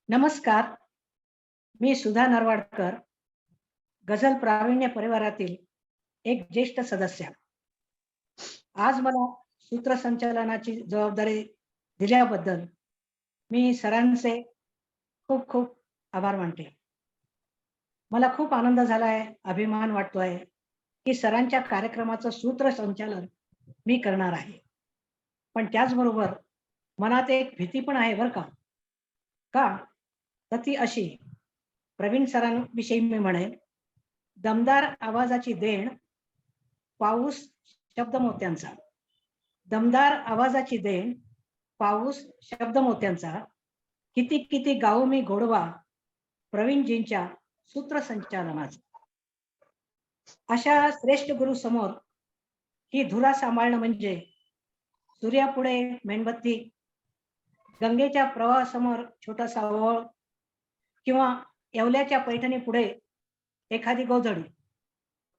नमस्कार. मी सुधा नरवाडकर, गझल प्रावीण्य परिवारातील एक ज्येष्ठ सदस्य. आज मला सूत्रसंचालनाची जबाबदारी दिल्याबद्दल मी सरांचे खूप खूप आभार मानते. मला खूप आनंद झाला आहे, अभिमान वाटतोय की सरांच्या कार्यक्रमाचं सूत्रसंचालन मी करणार आहे. पण त्याचबरोबर मनात एक भीती पण आहे बरं का. का? तर ती अशी, प्रवीण सरांविषयी मी म्हणेन, दमदार आवाजाची देण पाऊस शब्दमोत्यांचा. दमदार आवाजाची देण पाऊस शब्दमोत्यांचा. किती किती गाऊ मी गोडवा प्रवीणजींच्या सूत्रसंचालनाचा. अशा श्रेष्ठ गुरु समोर ही धुरा सांभाळणं म्हणजे सूर्यापुढे मेणबत्ती, गंगेच्या प्रवाहासमोर छोटासा ओळ किंवा येवल्याच्या पैठणी पुढे एखादी गोधडी,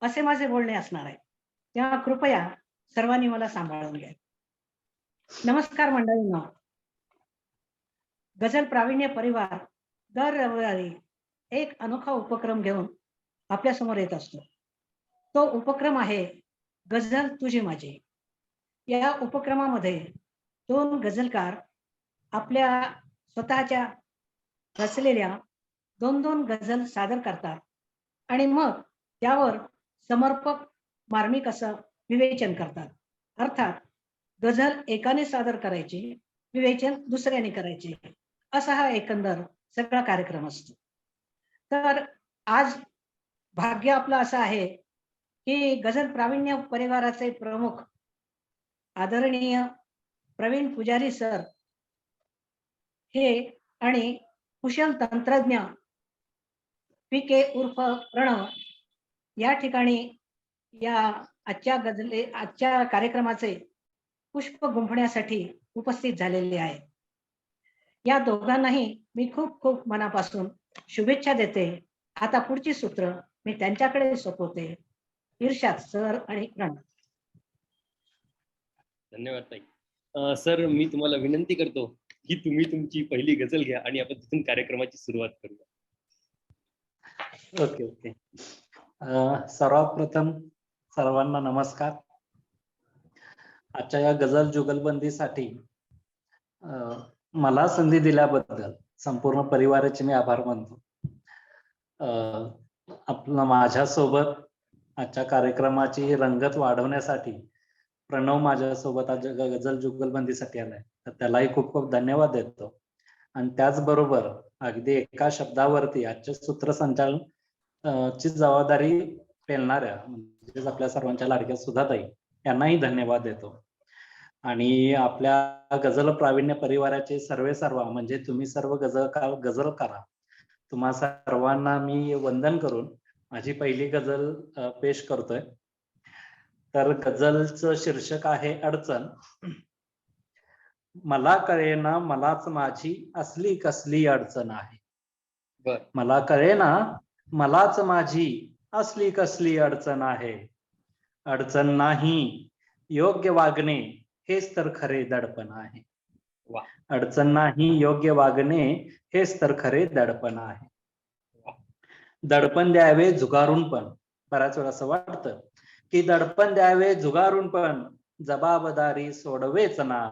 असे माझे बोलणे असणार आहे. तेव्हा कृपया सर्वांनी मला सांभाळून घ्या. नमस्कार मंडळींनो. गझल प्रावीण्य परिवार दर रविवारी एक अनोखा उपक्रम घेऊन आपल्या समोर येत असतो. तो उपक्रम आहे गझल तुझी माझी. या उपक्रमामध्ये दोन गझलकार आपल्या स्वतःच्या रचलेल्या दोन दोन गझल सादर करतात आणि मग त्यावर समर्पक मार्मिक असं विवेचन करतात. अर्थात गझल एकाने सादर करायची, विवेचन दुसऱ्याने करायचे, असा हा एकंदर सगळा कार्यक्रम असतो. तर आज भाग्य आपलं असं आहे की गझल प्रावीण्य परिवाराचे प्रमुख आदरणीय प्रवीण पुजारी सर हे आणि कुशल तंत्रज्ञ PK उर्फ प्रणव या ठिकाणी या आजच्या कार्यक्रमाचे पुष्प गुंफण्यासाठी उपस्थित झालेले आहे. या दोघांनाही मी खूप खूप मनापासून शुभेच्छा देते. आता पुढची सूत्र मी त्यांच्याकडे सोपवते. इर्शाद सर आणि प्रणव. धन्यवाद ताई. सर, मी तुम्हाला विनंती करतो की तुम्ही तुमची पहिली गझल घ्या आणि आपण तिथून कार्यक्रमाची सुरुवात करूया. ओके. सर्वप्रथम सर्वांना नमस्कार. आजच्या या गझल जुगलबंदीसाठी मला संधी दिल्याबद्दल संपूर्ण परिवाराचे मी आभार मानतो. आपलं माझ्यासोबत आजच्या कार्यक्रमाची रंगत वाढवण्यासाठी प्रणव माझ्यासोबत आज गझल जुगलबंदीसाठी आलाय, तर त्यालाही खूप खूप धन्यवाद देतो. आणि त्याचबरोबर अगदी एका शब्दावरती आजच्या सूत्रसंचालन ची जबाबदारी पेलणाऱ्या म्हणजेच आपल्या सर्वांच्या लाडक्या सुधाताई यांनाही धन्यवाद देतो. आणि आपल्या गझल प्रावीण्य परिवाराचे सर्व म्हणजे तुम्ही सर्व गझलकार तुम्हा सर्वांना मी वंदन करून माझी पहिली गझल पेश करतोय. तर गझलचं शीर्षक आहे अडचण. मला कळेना मलाच माझी असली कसली अडचण आहे. मला कळेना मलाच माझी असली कसली अडचण आहे. अडचण नाही योग्य वागणे हेच तर खरे दडपण आहे. अडचण नाही योग्य वागणे हेच तर खरे दडपण आहे. दडपण द्यावे झुगारून पण, बऱ्याच वेळा असं वाटतं की दडपण द्यावे झुगारून पण जबाबदारी सोडवेच ना.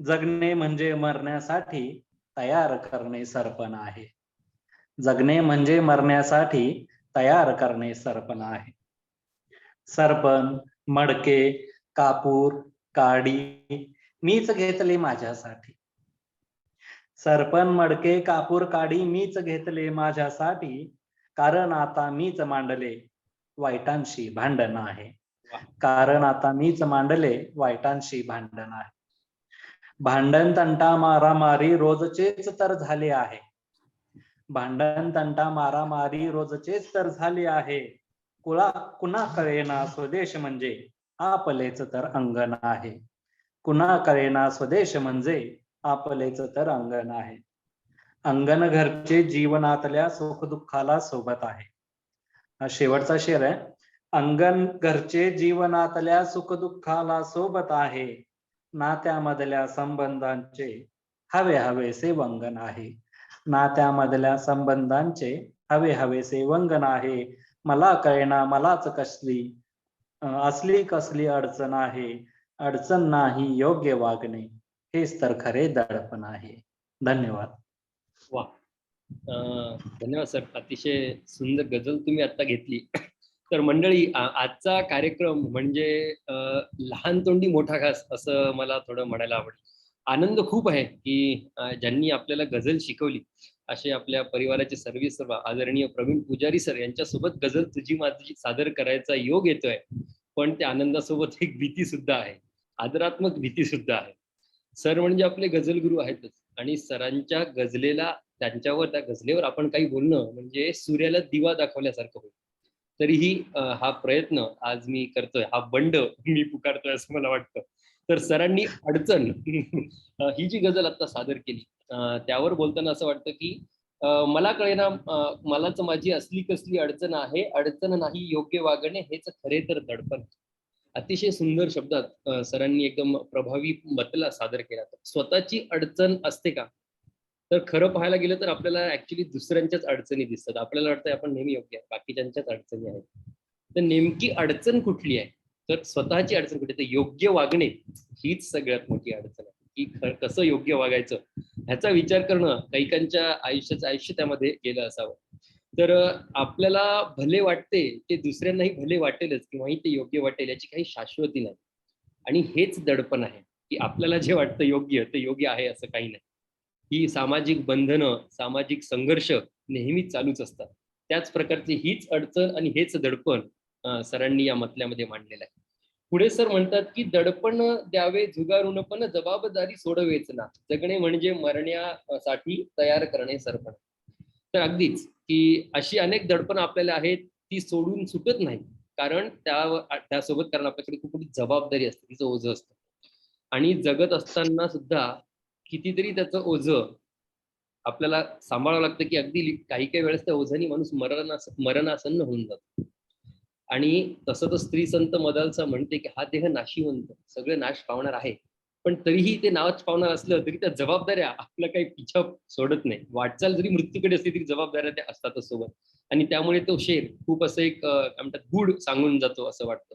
जगणे म्हणजे मरण्यासाठी तयार करणे सरपण आहे. जगणे म्हणजे मरण्यासाठी तयार करणे सरपण आहे. सरपण, मडके, कापूर, काडी मीच घेतले माझ्यासाठी. सरपण, मडके, कापूर, काडी मीच घेतले माझ्यासाठी. कारण आता मीच मांडले वाईटांशी भांडण आहे. कारण आता मीच मांडले वाईटांशी भांडण आहे. भांडण तंटा मारामारी रोजचेच तर झाले आहे. भांडण तंटा मारामारी रोजचेच तर झाले आहे. कुणा कळेना स्वदेश म्हणजे आपलेच तर अंगण आहे. कुणा कळेना स्वदेश म्हणजे आपलेच तर अंगण आहे. अंगण घरचे जीवनातल्या सुखदुःखाला सोबत आहे. हा शेवटचा शेर आहे. अंगण घरचे जीवनातल्या सुखदुःखाला सोबत आहे. नात्यामधल्या संबंधांचे हवे हवेसे वंगण आहे. नात्यामधल्या संबंधांचे हवे हवेसे वंगन आहे. मला कळेना मलाच कसली असली कसली अडचण आहे. अडचण नाही योग्य वागणे, हेच तर खरे दडपण आहे. धन्यवाद. वा, धन्यवाद सर. अतिशय सुंदर गझल तुम्ही आता घेतली. तर मंडळी, आजचा कार्यक्रम म्हणजे लहान तोंडी मोठा घास असं मला थोडं म्हणायला आवडेल. आनंद खूप आहे की ज्यांनी आपल्याला गझल शिकवली असे आपल्या परिवाराचे सर्व आदरणीय प्रवीण पुजारी सर यांच्यासोबत गझल तुझी माझी सादर करायचा योग येतोय. पण त्या आनंदासोबत एक भीती सुद्धा आहे, आदरात्मक भीती सुद्धा आहे. सर म्हणजे आपले गझल गुरु आहेतच, आणि सरांच्या गझलेला, त्यांच्यावर, त्या गझलेवर आपण काही बोलणं म्हणजे सूर्याला दिवा दाखवल्यासारखं होईल. तरीही हा प्रयत्न आज मी करतोय, हा बंड मी पुकारतोय असं मला वाटतं. तर सरांनी अडचण ही जी गझल आता सादर केली, त्यावर बोलताना असं वाटतं की मला कळेना मलाच माझी असली कसली अडचण आहे. अडचण नाही योग्य वागणे, हेच खरे तर दडपण. अतिशय सुंदर शब्दात सरांनी एकदम प्रभावी मतला सादर केला. स्वतःची अडचण असते का? तर खरं पाहायला गेलं तर आपल्याला ऍक्च्युली दुसऱ्यांच्याच अडचणी दिसतात. आपल्याला वाटतं आपण नेहमी योग्य आहे, बाकीच्यांच्याच अडचणी आहेत. तर नेमकी अडचण कुठली आहे? तर स्वतःची अडचण कुठे? तर योग्य वागणे हीच सगळ्यात मोठी अडचण आहे. की कसं योग्य वागायचं ह्याचा विचार करणं कैकांच्या आयुष्य त्यामध्ये गेलं असावं. तर आपल्याला भले वाटते ते दुसऱ्यांनाही भले वाटेलच किंवा ते योग्य वाटेल, याची काही शाश्वती नाही. आणि हेच दडपण आहे की आपल्याला जे वाटतं योग्य ते योग्य आहे असं काही नाही. ही सामाजिक बंधनं, सामाजिक संघर्ष नेहमी चालूच असतात. त्याच प्रकारची हीच अडचण आणि हेच दडपण सरांनी या मतल्यामध्ये मांडलेलं आहे. पुढे सर म्हणतात की दडपण द्यावे झुगारून पण जबाबदारी सोडवेच ना, जगणे म्हणजे मरण्यासाठी तयार करणे सरपण. तर अगदीच की अशी अनेक दडपण आपल्याला आहेत, ती सोडून सुटत नाही. कारण त्यासोबत कारण आपल्याकडे खूप मोठी जबाबदारी असते, तिचं ओझं असतं. आणि जगत असताना सुद्धा कितीतरी त्याचं ओझं आपल्याला सांभाळावं लागतं, की अगदी काही काही वेळेस त्या ओझानी माणूस मरणासन्न होऊन जातो. आणि तसं तर स्त्री संत मदालसा म्हणते की हा देह नाशिवंत, सगळे नाश पावणार आहे. पण तरीही ते नाच पावणार असलं तरी त्या जबाबदाऱ्या आपला काही पिछा सोडत नाही. वाटचाल जरी मृत्यूकडे असली तरी जबाबदाऱ्या त्या असतातच सोबत. आणि त्यामुळे तो शेर खूप असं एक काय म्हणतात गूढ सांगून जातो असं वाटतं.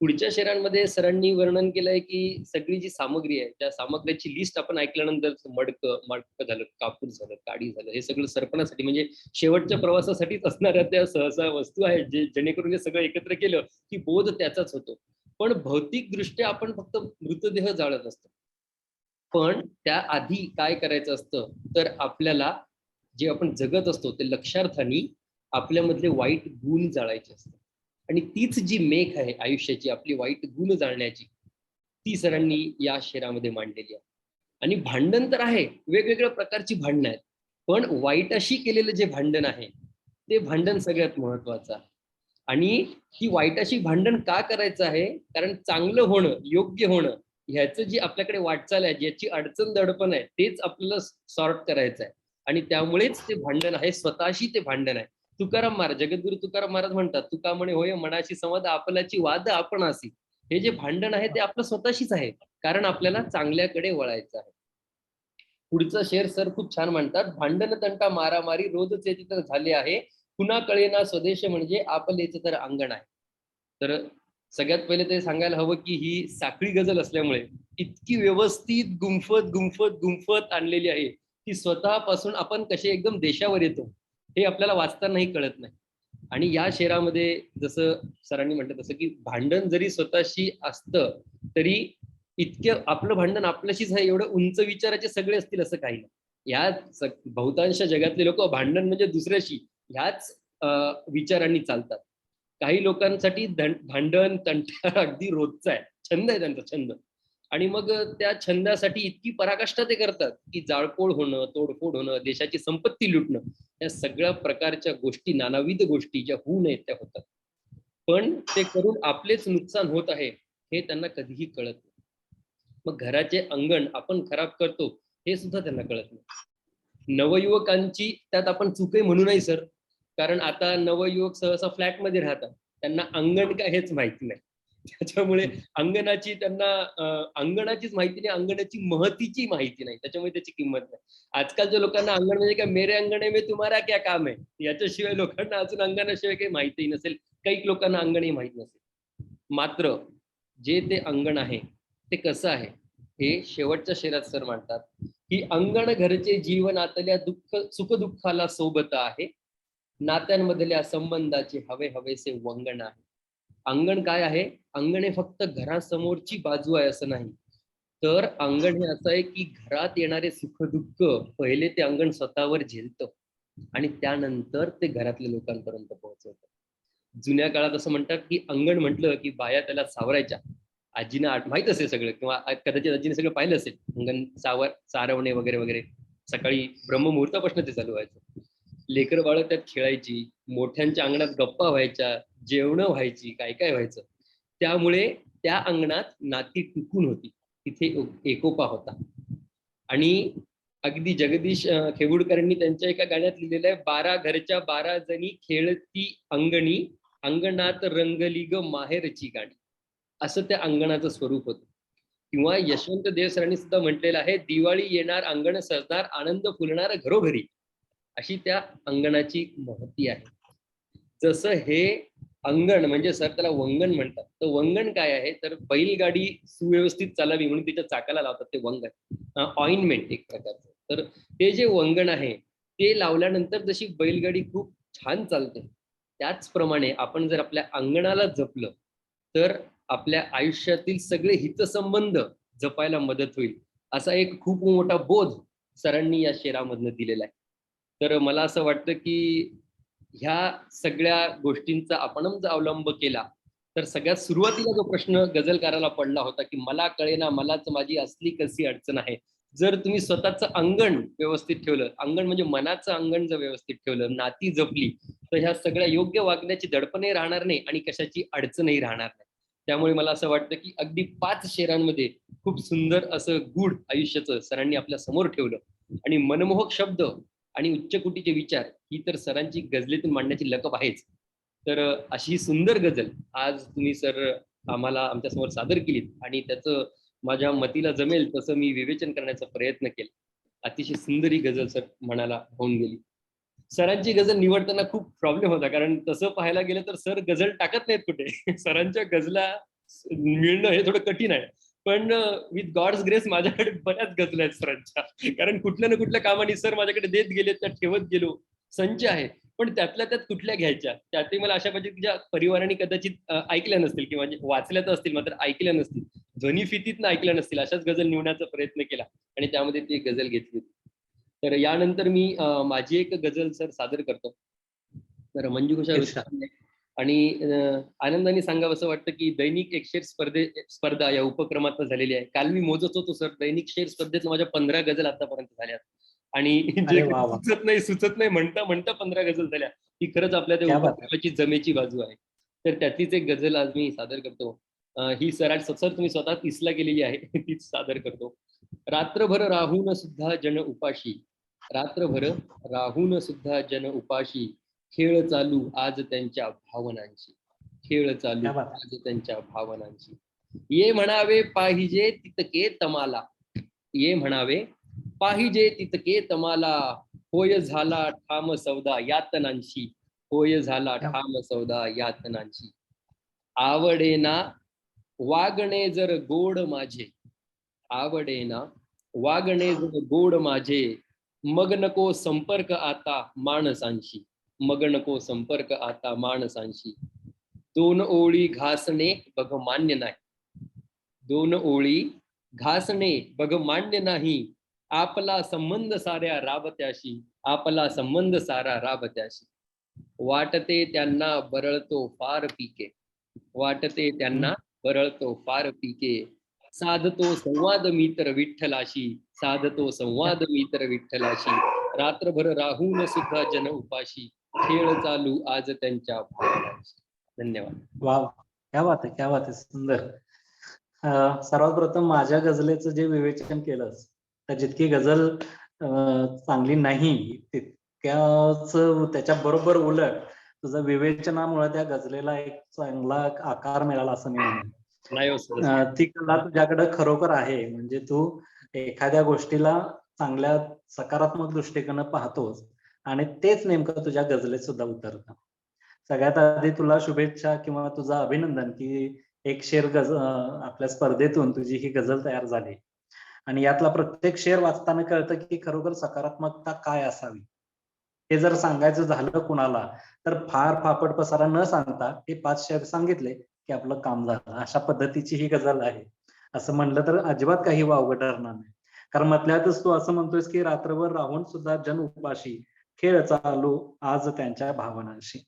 पुढच्या शेरांमध्ये सरांनी वर्णन केलंय की सगळी जी सामग्री आहे त्या सामग्रीची लिस्ट आपण ऐकल्यानंतर मडकं झालं, कापूर झालं, काडी झालं, हे सगळं सरपणासाठी म्हणजे शेवटच्या प्रवासासाठीच असणाऱ्या त्या सहसा वस्तू आहेत, जेणेकरून हे सगळं एकत्र केलं की बोध त्याचाच होतो. पण भौतिकदृष्ट्या आपण फक्त मृतदेह जाळत असतो. पण त्याआधी काय करायचं असतं, तर आपल्याला जे आपण जगत असतो ते लक्षार्थाने आपल्यामधले वाईट गुण जाळायचे असतात. आणि तीच जी मेख आहे आयुष्याची, आपली वाईट गुण जाळण्याची, ती सरांनी या शेरामध्ये मांडलेली आहे. आणि भांडण तर आहे, वेगवेगळ्या प्रकारची भांडणं आहेत. पण वाईटाशी केलेलं जे भांडण आहे ते भांडण सगळ्यात महत्वाचं आहे. आणि ही वाईटाशी भांडण का करायचं आहे? कारण चांगलं होणं, योग्य होणं, ह्याचं जी आपल्याकडे वाटचाल आहे, ज्याची अडचण दडपण आहे, तेच आपल्याला सॉर्ट करायचं आहे. आणि त्यामुळेच ते भांडण आहे, स्वतःशी ते भांडण आहे. तुकाराम महाराज, जगद्गुरु तुकाराम महाराज म्हणतात, तुका म्हणे होय मनाशी संवाद आपल्याची वाद आपणासी. हे जे भांडण आहे ते आपलं स्वतःशीच आहे, कारण आपल्याला चांगल्याकडे वळायचं आहे. पुढचं शेर सर खूप छान म्हणतात, भांडण तंटा मारामारी रोजचे तिथं झाले आहे, पुन्हा कळेना स्वदेश म्हणजे आपलेच तर अंगण आहे. तर सगळ्यात पहिले ते सांगायला हवं की ही साखळी गझल असल्यामुळे इतकी व्यवस्थित गुंफत आणलेली आहे की स्वतःपासून आपण कसे एकदम देशावर येतो हे आपल्याला वाचतानाही कळत नाही. आणि या शेरामध्ये जसं सरांनी म्हटलं तसं की भांडण जरी स्वतःशी असतं तरी इतकं आपलं भांडण आपल्याशीच आहे, एवढं उंच विचाराचे सगळे असतील असं काही नाही. या बहुतांश जगातले लोक भांडण म्हणजे दुसऱ्याशी ह्याच विचारांनी चालतात. काही लोकांसाठी भांडण तंटा अगदी रोजचा आहे, छंद आहे त्यांचा, छंद. आणि मग त्या छंदासाठी इतकी पराकाष्ठा ते करतात की जाळपोळ होणं, तोडफोड होणं, देशाची संपत्ती लुटणं, या सगळ्या प्रकारच्या गोष्टी, नानाविध गोष्टी ज्या होऊ नयेत त्या होतात. पण ते करून आपलेच नुकसान होत आहे हे त्यांना कधीही कळत नाही. मग घराचे अंगण आपण खराब करतो हे सुद्धा त्यांना कळत नाही. नवयुवकांची त्यात आपण चुके म्हणू नाही सर, कारण आता नवयुवक सहसा फ्लॅटमध्ये राहतात, त्यांना अंगण काय हेच माहिती नाही. त्याच्यामुळे अंगणाची त्यांना अंगणाचीच माहिती नाही, अंगणाची महतीची माहिती नाही, त्याच्यामुळे त्याची किंमत नाही. आजकालच्या लोकांना अंगण म्हणजे काय, मेरे अंगणे में तुम्हारा क्या काम है, याच्याशिवाय लोकांना अजून अंगणाशिवाय काही माहितीही नसेल. काही लोकांना अंगणही माहित नसेल. मात्र जे ते अंगण आहे ते कसं आहे हे शेवटच्या शेरात सर म्हणतात की अंगण घरचे जीवन आतल्या दुःख सुखदुःखाला सोबत आहे, नात्यांमधल्या संबंधाचे हवे हवेसे वंगण आहे. अंगण काय आहे? अंगण हे फक्त घरासमोरची बाजू आहे असं नाही, तर अंगण हे असं आहे की घरात येणारे सुखदुःख पहिले ते अंगण स्वतःवर झेलतं आणि त्यानंतर ते घरातल्या लोकांपर्यंत पोहोचवतं. जुन्या काळात असं म्हणतात की अंगण म्हटलं की बाया त्याला सावरायच्या. आजीनं माहित असेल सगळं, किंवा कदाचित आजीने सगळं पाहिलं असेल, अंगण सारवणे वगैरे वगैरे. सकाळी ब्रह्ममुहूर्तापासून ते चालू व्हायचं. लेकरं बाळ त्यात खेळायची, मोठ्यांच्या अंगणात गप्पा व्हायच्या, जेवणं व्हायची, काय काय व्हायचं. त्यामुळे त्या अंगणात नाती टिकून होती, तिथे एकोपा होता. आणि अगदी जगदीश खेबुडकरांनी त्यांच्या एका गाण्यात लिहिलेलं आहे, 12 घरच्या 12 जणी खेळती अंगणी, अंगणात रंगली ग माहेरची गाणी. असं त्या अंगणाचं स्वरूप होतं. किंवा यशवंत देव सरांनी सुद्धा म्हटलेलं आहे, दिवाळी येणार अंगण सजणार, आनंद फुलणार घरोघरी. अशी त्या अंगणाची महती आहे. जसं हे अंगण म्हणजे सर त्याला वंगण म्हणतात, तर वंगण काय आहे, तर बैलगाडी सुव्यवस्थित चालावी म्हणून तिच्या चाकाला लावतात ते वंगण, ऑइनमेंट एक प्रकारचं. तर ते जे वंगण आहे ते लावल्यानंतर जशी बैलगाडी खूप छान चालते, त्याचप्रमाणे आपण जर आपल्या अंगणाला जपलं तर आपल्या आयुष्यातील सगळे हितसंबंध जपायला मदत होईल, असा एक खूप मोठा बोध सरांनी या शेरामधनं दिलेला आहे. तर मला असं वाटतं की ह्या सगळ्या गोष्टींचा आपण जर अवलंब केला तर सगळ्यात सुरुवातीला जो प्रश्न गझलकाराला पडला होता की मला कळेना मलाच माझी असली कशी अडचण आहे, जर तुम्ही स्वतःचं अंगण व्यवस्थित ठेवलं, अंगण म्हणजे मनाचं अंगण जर व्यवस्थित ठेवलं, नाती जपली, तर ह्या सगळ्या योग्य वागण्याची दडपणही राहणार नाही आणि कशाची अडचणही राहणार नाही. त्यामुळे मला असं वाटतं की अगदी 5 शेरांमध्ये खूप सुंदर असं गूढ आयुष्याचं सरांनी आपल्या समोर ठेवलं. आणि मनमोहक शब्द आणि उच्च कोटीचे विचार ही तर सरांची गझलेतून मांडण्याची लकब आहेच. तर अशी सुंदर गझल आज तुम्ही सर आम्हाला आमच्यासमोर सादर केलीत आणि त्याचं माझ्या मतीला जमेल तसं मी विवेचन करण्याचा प्रयत्न केला. अतिशय सुंदर ही गझल सर मनाला होऊन गेली. सरांची गझल निवडताना खूप प्रॉब्लेम होता, कारण तसं पाहायला गेलं तर सर गझल टाकत नाहीत कुठे. सरांच्या गझला मिळणं हे थोडं कठीण आहे. पण विथ गॉड्स ग्रेस माझ्याकडे बऱ्याच गझला आहेत सरांच्या, कारण कुठल्या ना कुठल्या कामाने सर माझ्याकडे देत गेले, त्या ठेवत गेलो. संच आहे, पण त्यातल्या त्यात कुठल्या घ्यायच्या त्यातही मला अशा पाहिजे की ज्या परिवाराने कदाचित ऐकल्या नसतील किंवा वाचल्या तर असतील मात्र ऐकल्या नसतील, ध्वनिफितीतनं ऐकल्या नसतील, अशाच गझल निवडण्याचा प्रयत्न केला आणि त्यामध्ये ती गझल घेतली. तर यानंतर मी माझी एक गझल सर सादर करतो. तर मंजू घोषाल आणि आनंदाने सांगावं असं वाटतं की दैनिक एक शेर स्पर्धा या उपक्रमात झालेली आहे. काल मी मोजत होतो सर, दैनिक शेर स्पर्धेत माझ्या 15 गझल आतापर्यंत झाल्यात आणि जे सुचत नाही म्हणता म्हणता 15 गझल झाल्या. ही खरंच आपल्या त्या उपक्रमाची जमेची बाजू आहे. तर त्यातलीच एक गझल आज मी सादर करतो. ही सर तुम्ही स्वतः तीसला केलेली आहे, तीच सादर करतो. रात्रभर राहून सुद्धा जन उपाशी, रात्रभर राहून सुद्धा जन उपाशी, खेळ चालू आज त्यांच्या भावनांची, खेळ चालू आज त्यांच्या भावनांची. ये म्हणावे पाहिजे तितके तमाला, ये म्हणावे पाहिजे तितके तमाला, होय झाला ठाम सौदा यातनांशी, होय झाला ठाम सौदा यातनांची. आवडेना वागणे जर गोड माझे, आवडेना वागणे जर गोड माझे, मग नको संपर्क आता माणसांशी, मग नको संपर्क आता माणसांशी. 2 ओळी घासणे बघ मान्य नाही, 2 ओळी घासणे बघ मान्य नाही, आपला संबंध साऱ्या राबत्याशी, आपला संबंध सारा राबत्याशी. वाटते त्यांना बरळतो फार पिके, वाटते त्यांना बरळतो फार पिके, साधतो संवाद मित्र विठ्ठलाशी, साधतो संवाद मित्र विठ्ठलाशी. रात्रभर राहून सुद्धा जन उपाशी, खेळ चालू आज त्यांच्या भावनांशी. धन्यवाद. वाव, क्या बात आहे, क्या बात आहे, सुंदर. सर्वात प्रथम माझ्या गझलेचं जे विवेचन केलंस, तर जितकी गझल चांगली नाही तितक्याच त्याच्या बरोबर उलट तुझं विवेचनामुळे त्या गझलेला एक चांगला आकार मिळाला असं मी म्हणेन. नाही हो सर. ती कला तुझ्याकडे खरोखर आहे. म्हणजे तू एखाद्या गोष्टीला चांगल्या सकारात्मक दृष्टिकोन पाहतोस आणि तेच नेमकं तुझ्या गझलेत सुद्धा उतरतं. सगळ्यात आधी तुला शुभेच्छा किंवा तुझं अभिनंदन की एक शेर आपल्या स्पर्धेतून तुझी ही गझल तयार झाली आणि यातला प्रत्येक शेर वाचताना कळतं की खरोखर सकारात्मकता काय असावी. हे जर सांगायचं झालं कुणाला तर फार फापट पसारा न सांगता हे 5 शेर सांगितले की आपलं काम झालं. अशा पद्धतीची ही गझल आहे. असं म्हणलं तर अजिबात काही वावगं ठरणार नाही. कारण मधल्यातच तू असं म्हणतोयस की रात्रभर राहून सुद्धा जन उपाशी, खेळ चालू आज त्यांच्या भावनांशी.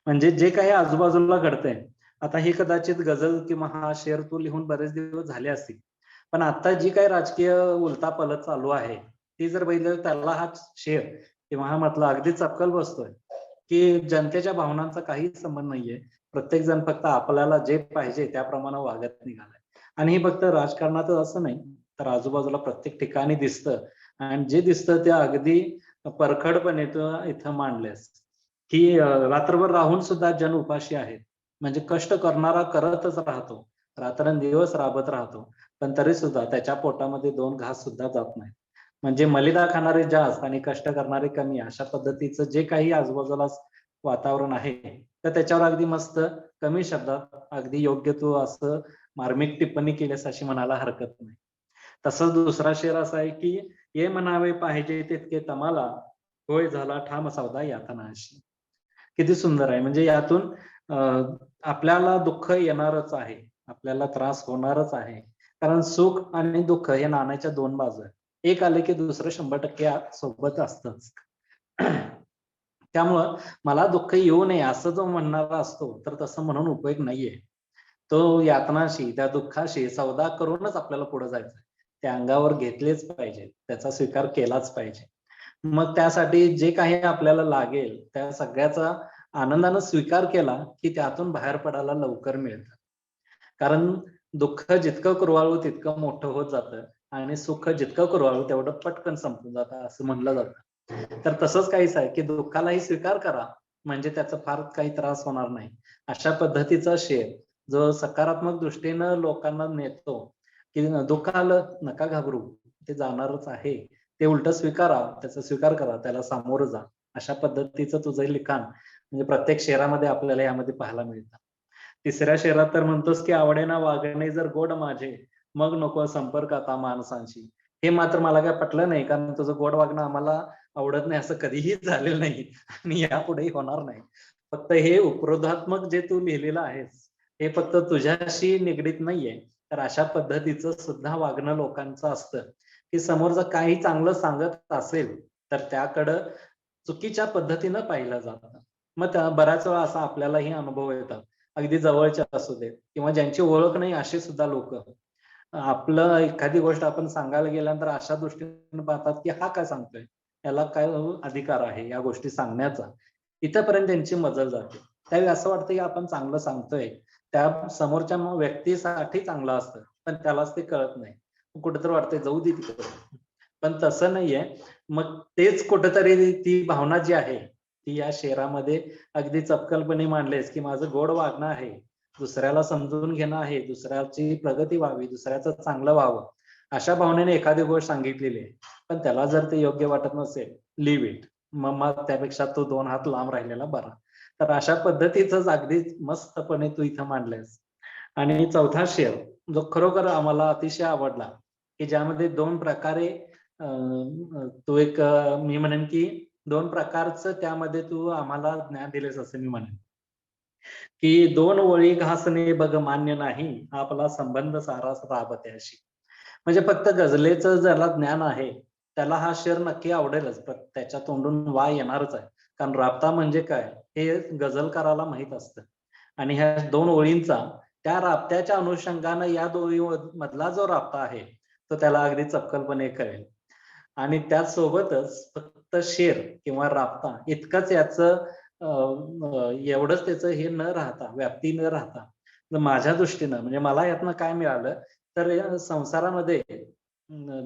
म्हणजे जे काही आजूबाजूला घडतंय, आता ही कदाचित गझल किंवा हा शेर तू लिहून बरेच दिवस झाले असतील. पण आता जी काही राजकीय उलथापालथ चालू आहे, ती जर बघितलं त्याला हा शेर किंवा हा म्हटलं अगदी चपकल बसतोय, की जनतेच्या भावनांचा काहीच संबंध नाहीये. प्रत्येक जण फक्त आपल्याला जे पाहिजे त्याप्रमाणे वागत निघालाय. आणि हे फक्त राजकारणातच असं नाही, तर आजूबाजूला प्रत्येक ठिकाणी दिसतं आणि जे दिसतं ते अगदी परखडपणे तू इथं मांडलेस. की रात्रभर राहून सुद्धा जन उपाशी आहेत. म्हणजे कष्ट करणारा करतच राहतो. रात्रंदिवस राबत राहतो. पण तरी सुद्धा त्याच्या पोटामध्ये 2 घास सुद्धा जात नाहीत. म्हणजे मलिदा खाणारे जास्त आणि कष्ट करणारे कमी अशा पद्धतीचं जे काही आजूबाजूला वातावरण आहे, तर त्याच्यावर अगदी मस्त कमी शब्दात अगदी योग्य तू असं मार्मिक टिप्पणी केलीस अशी म्हणायला हरकत नाही. तसंच दुसरा शेर असा आहे की ये म्हणावे पाहिजे तितके तमाला, होय झाला ठाम सौदा यातना अशी. किती सुंदर आहे. म्हणजे यातून आपल्याला दुःख येणारच आहे. आपल्याला त्रास होणारच आहे. कारण सुख आणि दुःख हे नाण्याच्या 2 बाजू आहेत. एक आले की दुसरं 100% सोबत असतंच. त्यामुळं मला दुःख येऊ नये असं जो म्हणणारा असतो, तर तसं म्हणून उपयोग नाहीये. तो यातनाशी, त्या दुःखाशी सौदा करूनच आपल्याला पुढे जायचं. ते अंगावर घेतलेच पाहिजे. त्याचा स्वीकार केलाच पाहिजे. मग त्यासाठी जे काही आपल्याला लागेल, त्या सगळ्याचा आनंदाने स्वीकार केला, की त्यातून बाहेर पडायला लवकर मिळतं. कारण दुःख जितकं कुरवाळू तितकं मोठं होत जातं आणि सुख जितकं कुरवाळू तेवढं पटकन संपून जातं असं म्हणलं जातं. तर तसंच काहीच आहे, की दुःखालाही स्वीकार करा, म्हणजे त्याचा फार काही त्रास होणार नाही. अशा पद्धतीचा शेर जो सकारात्मक दृष्टीनं लोकांना नेतो, की दुःख आलं नका घाबरू, ते जाणारच आहे. ते उलटं स्वीकारा, त्याचा स्वीकार करा, त्याला सामोरं जा. अशा पद्धतीचं तुझं लिखाण म्हणजे प्रत्येक शेरामध्ये आपल्याला यामध्ये पाहायला मिळतं. तिसऱ्या शेरात तर म्हणतोस की आवडेना वागणे जर गोड माझे, मग नको संपर्क आता माणसांशी. हे मात्र मला काय पटलं नाही, कारण तुझं गोड वागणं आम्हाला आवडत नाही असं कधीही झालेलं नाही आणि यापुढेही होणार नाही. फक्त हे उपरोधात्मक जे तू लिहिलेलं आहेस, हे फक्त तुझ्याशी निगडीत नाहीये. तर अशा पद्धतीचं सुद्धा वागणं लोकांचं असतं, की समोरचं काही चांगलं सांगत असेल, तर त्याकडं चुकीच्या पद्धतीनं पाहिलं जातं. मग बऱ्याच वेळा असा आपल्यालाही अनुभव येतात. अगदी जवळचे असू देत किंवा ज्यांची ओळख नाही असे सुद्धा लोक आपलं एखादी गोष्ट आपण सांगायला गेल्यानंतर अशा दृष्टीने पाहतात की हा काय सांगतोय, याला काय अधिकार आहे या गोष्टी सांगण्याचा. इथपर्यंत त्यांची मजल जाते. त्यावेळी असं वाटतं की आपण चांगलं सांगतोय, त्या समोरच्या व्यक्तीसाठी चांगलं असतं, पण त्यालाच ते कळत नाही. कुठेतरी वाटतंय जाऊ दे तिकडे. पण तसं नाहीये. मग तेच कुठेतरी ती भावना जी आहे ती या शेरामध्ये अगदी चपकलपणे मांडलेस, की माझं गोड वागणं आहे. दुसऱ्याला समजून घेणं आहे. दुसऱ्याची प्रगती व्हावी, दुसऱ्याचं चांगलं व्हावं. अशा भावनेने एखादी गोष्ट सांगितलेली आहे. पण त्याला जर ते योग्य वाटत नसेल, लीव्ह इट. मग त्यापेक्षा तो 2 हात लांब राहिलेला बरा. तर अशा पद्धतीचंच अगदी मस्तपणे तू इथं मांडलंयस. आणि चौथा शेर जो खरोखर आम्हाला अतिशय आवडला, की ज्यामध्ये 2 प्रकारे तो एक मी म्हणेन की 2 प्रकारचं त्यामध्ये तू आम्हाला ज्ञान दिलेस असं मी म्हणेन. की 2 ओळी घासणे बघ मान्य नाही, आपला संबंध साराच राबत्याशी. म्हणजे फक्त गझलेचं ज्याला ज्ञान आहे, त्याला हा शेर नक्की आवडेलच. त्याच्या तोंडून वाह येणारच आहे. कारण राबता म्हणजे काय, हे गझलकाराला माहीत असतं. आणि ह्या 2 ओळींचा त्या राबत्याच्या अनुषंगानं या दोन्ही मधला जो राबता आहे, तो त्याला अगदी चपखलपणे कळेल. आणि त्याचसोबतच फक्त शेर किंवा राबता इतकंच याचं एवढंच त्याचं हे न राहता, व्याप्ती न राहता, माझ्या दृष्टीनं म्हणजे मला यातनं काय मिळालं, तर या संसारामध्ये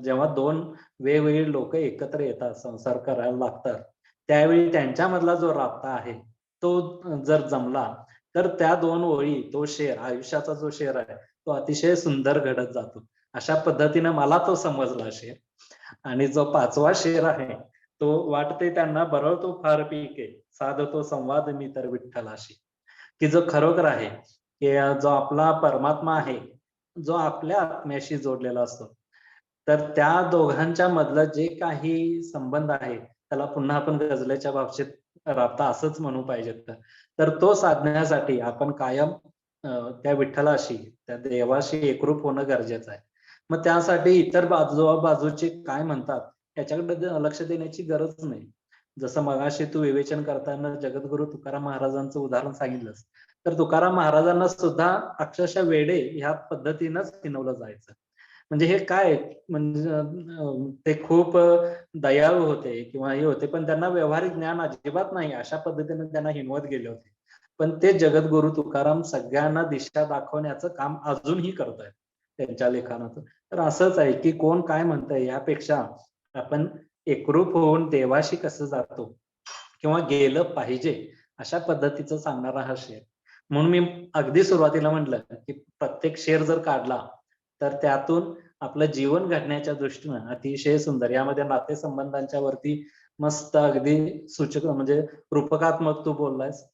जेव्हा 2 वेगवेगळी लोक एकत्र येतात, संसार करायला लागतात, त्यावेळी त्यांच्यामधला जो राबता आहे, तो जर जमला तर त्या 2 ओळी, तो शेर, आयुष्याचा जो शेर आहे तो अतिशय सुंदर घडत जातो. अशा पद्धतीने मला तो समजला शेर. आणि जो 5वा शेर आहे तो, वाटते त्यांना बरळतो फार पिके, साधतो संवाद मी तर विठ्ठलाशी. की जो खरोखर आहे, की जो आपला परमात्मा आहे, जो आपल्या आत्म्याशी जोडलेला असतो, तर त्या दोघांच्या मधलं जे काही संबंध आहे त्याला पुन्हा आपण गझलेच्या भाषेत राबता असंच म्हणू पाहिजेत. तर तो साधण्यासाठी आपण कायम त्या विठ्ठलाशी, त्या देवाशी एकरूप होणं गरजेचं आहे. मग त्यासाठी इतर बाजूचे काय म्हणतात याच्याकडे लक्ष देण्याची गरज नाही. जसं मगाशी तू विवेचन करताना जगद्गुरु तुकाराम महाराजांचं उदाहरण सांगितलंस, तर तुकाराम महाराजांना सुद्धा अक्षरशः वेडे ह्या पद्धतीनंच हिनवलं जायचं. म्हणजे हे काय, म्हणजे ते खूप दयाळू होते किंवा हे होते, पण त्यांना व्यावहारिक ज्ञान अजिबात नाही, अशा पद्धतीने त्यांना हिनवत गेले होते. पण ते जगद्गुरु तुकाराम सगळ्यांना दिशा दाखवण्याचं काम अजूनही करतायत त्यांच्या लेखनातून. तर असंच आहे की कोण काय म्हणतंय यापेक्षा आपण एकरूप होऊन देवाशी कसं जातो किंवा गेलं पाहिजे अशा पद्धतीचं सांगणारा हा शेर. म्हणून मी अगदी सुरुवातीला म्हटलं की प्रत्येक शेर जर काढला तर त्यातून आपलं जीवन घडण्याच्या दृष्टीनं अतिशय सुंदर, यामध्ये नातेसंबंधांच्या वरती मस्त अगदी सूचक म्हणजे रूपकात्मक तू बोललायस.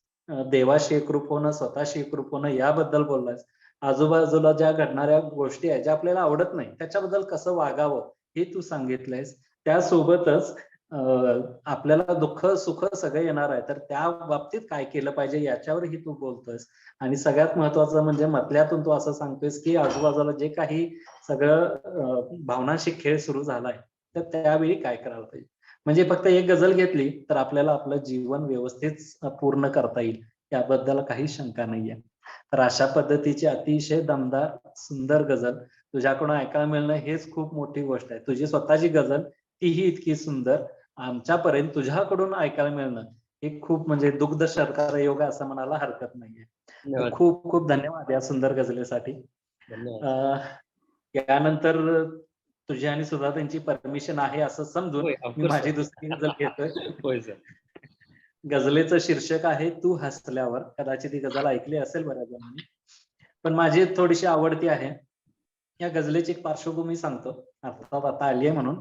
देवाशी एकरूप होणं, स्वतःशी एकरूप होणं याबद्दल बोललायस. आजूबाजूला ज्या घडणाऱ्या गोष्टी आहेत ज्या आपल्याला आवडत नाही त्याच्याबद्दल कसं वागावं हे तू सांगितलंयस. त्यासोबतच आपल्याला दुःख सुख सगळं येणार आहे, तर त्या बाबतीत काय केलं पाहिजे याच्यावरही तू बोलतोयस. आणि सगळ्यात महत्वाचं म्हणजे मतल्यातून तू असं सांगतोयस की आजूबाजूला जे काही सगळं भावनांशी खेळ सुरू झालाय तर त्यावेळी काय करायला पाहिजे. म्हणजे फक्त एक गझल घेतली तर आपल्याला आपलं जीवन व्यवस्थित पूर्ण करता येईल याबद्दल काही शंका नाहीये. तर अशा पद्धतीची अतिशय दमदार सुंदर गझल तुझ्याकडून ऐकायला मिळणं हेच खूप मोठी गोष्ट आहे. तुझी स्वतःची गझल तीही इतकी सुंदर आमच्यापर्यंत तुझ्याकडून ऐकायला मिळणं हे खूप म्हणजे दुग्ध शर्करा योग असं म्हणायला हरकत नाहीये. तर खूप खूप धन्यवाद या सुंदर गझलेसाठी. यानंतर तुझी आणि सुद्धा त्यांची परमिशन आहे असं समजून मी माझी दुसरी गझल घेतोय. गझलेचं शीर्षक आहे तू हसल्यावर. कदाचित ही गझल ऐकली असेल बऱ्याच जणांनी, पण माझी थोडीशी आवडती आहे. या गझलेची एक पार्श्वभूमी सांगतो, अर्थात आता आली आहे म्हणून,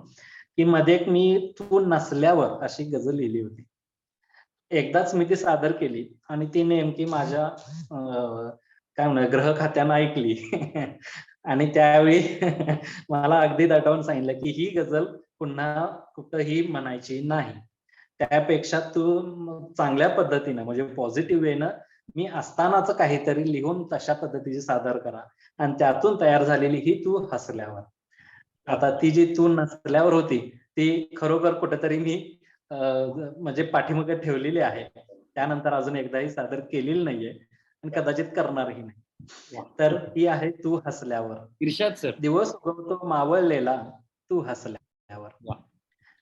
की मध्ये एक मी तू नसल्यावर अशी गझल लिहिली होती. एकदाच मी ती सादर केली आणि ती नेमकी माझ्या काय म्हणूया ग्रह खात्यानं ऐकली आणि त्यावेळी मला अगदी दटावून सांगितलं की ही गझल पुन्हा कुठंही म्हणायची नाही. त्यापेक्षा तू चांगल्या पद्धतीनं म्हणजे पॉझिटिव्ह वेनं मी असतानाच काहीतरी लिहून तशा पद्धतीची सादर करा आणि त्यातून तयार झालेली ही तू हसल्यावर. आता ती जी तू नसल्यावर होती ती खरोखर कुठेतरी मी म्हणजे पाठीमागे ठेवलेली आहे. त्यानंतर अजून एकदाही सादर केलेली नाहीये आणि कदाचित करणारही नाही. तर ती आहे तू हसल्यावर. इर्शाद सर. दिवस उगवतो मावळलेला तू हसल्यावर.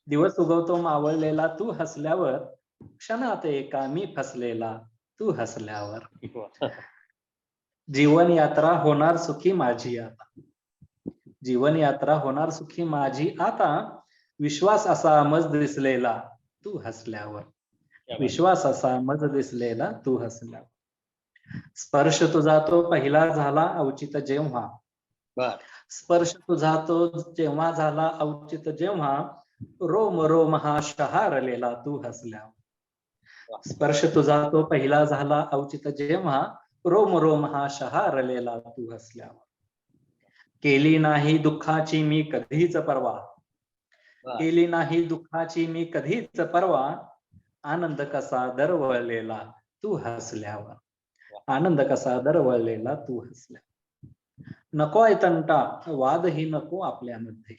दिवस उगवतो मावळलेला तू हसल्यावर, क्षणात एका मी फसलेला तू हसल्यावर. जीवन यात्रा होणार सुखी माझी आता. जीवन यात्रा होणार सुखी माझी आता. विश्वास असा मज दिसलेला तू हसल्यावर. विश्वास असा मज दिसलेला तू हसल्यावर. स्पर्श तुझा तो पहिला झाला अवचित जेव्हा. स्पर्श तुझा तो जेव्हा झाला अवचित जेव्हा. रोम रोम हा शहारलेला तू हसल्यावर. स्पर्श तुझा तो पहिला झाला अवचित जेव्हा. रोम रोम हा शहारलेला तू हसल्यावर. केली नाही दुःखाची मी कधीच पर्वा. केली नाही दुःखाची मी कधीच पर्वा. आनंद कसा दरवळलेला तू हसल्यावर. आनंद कसा दरवळलेला तू हसल्यावर. नको आहे तंटा वादही नको आपल्यामध्ये.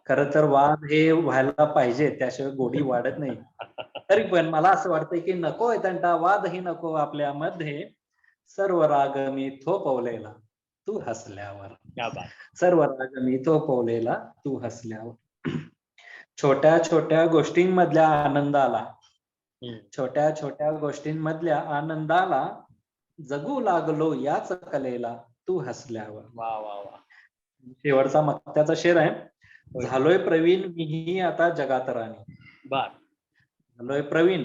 खर तर वाद हे व्हायला पाहिजे त्याशिवाय गोडी वाढत नाही. तरी पण मला असं वाटतंय की नको आहे तंटा वादही नको आपल्यामध्ये. सर्व राग मी थोपवलेला तू हसल्यावर. सर्व राग मी थोपवलेला तू हसल्यावर. छोट्या छोट्या गोष्टींमधल्या आनंदाला. छोट्या छोट्या गोष्टींमधल्या आनंदाला. जगू लागलो याच कलेला तू हसल्यावर. शेवटचा मक्त्याचा शेर आहे. झालोय प्रवीण मीही आता जगात राणी. झालोय प्रवीण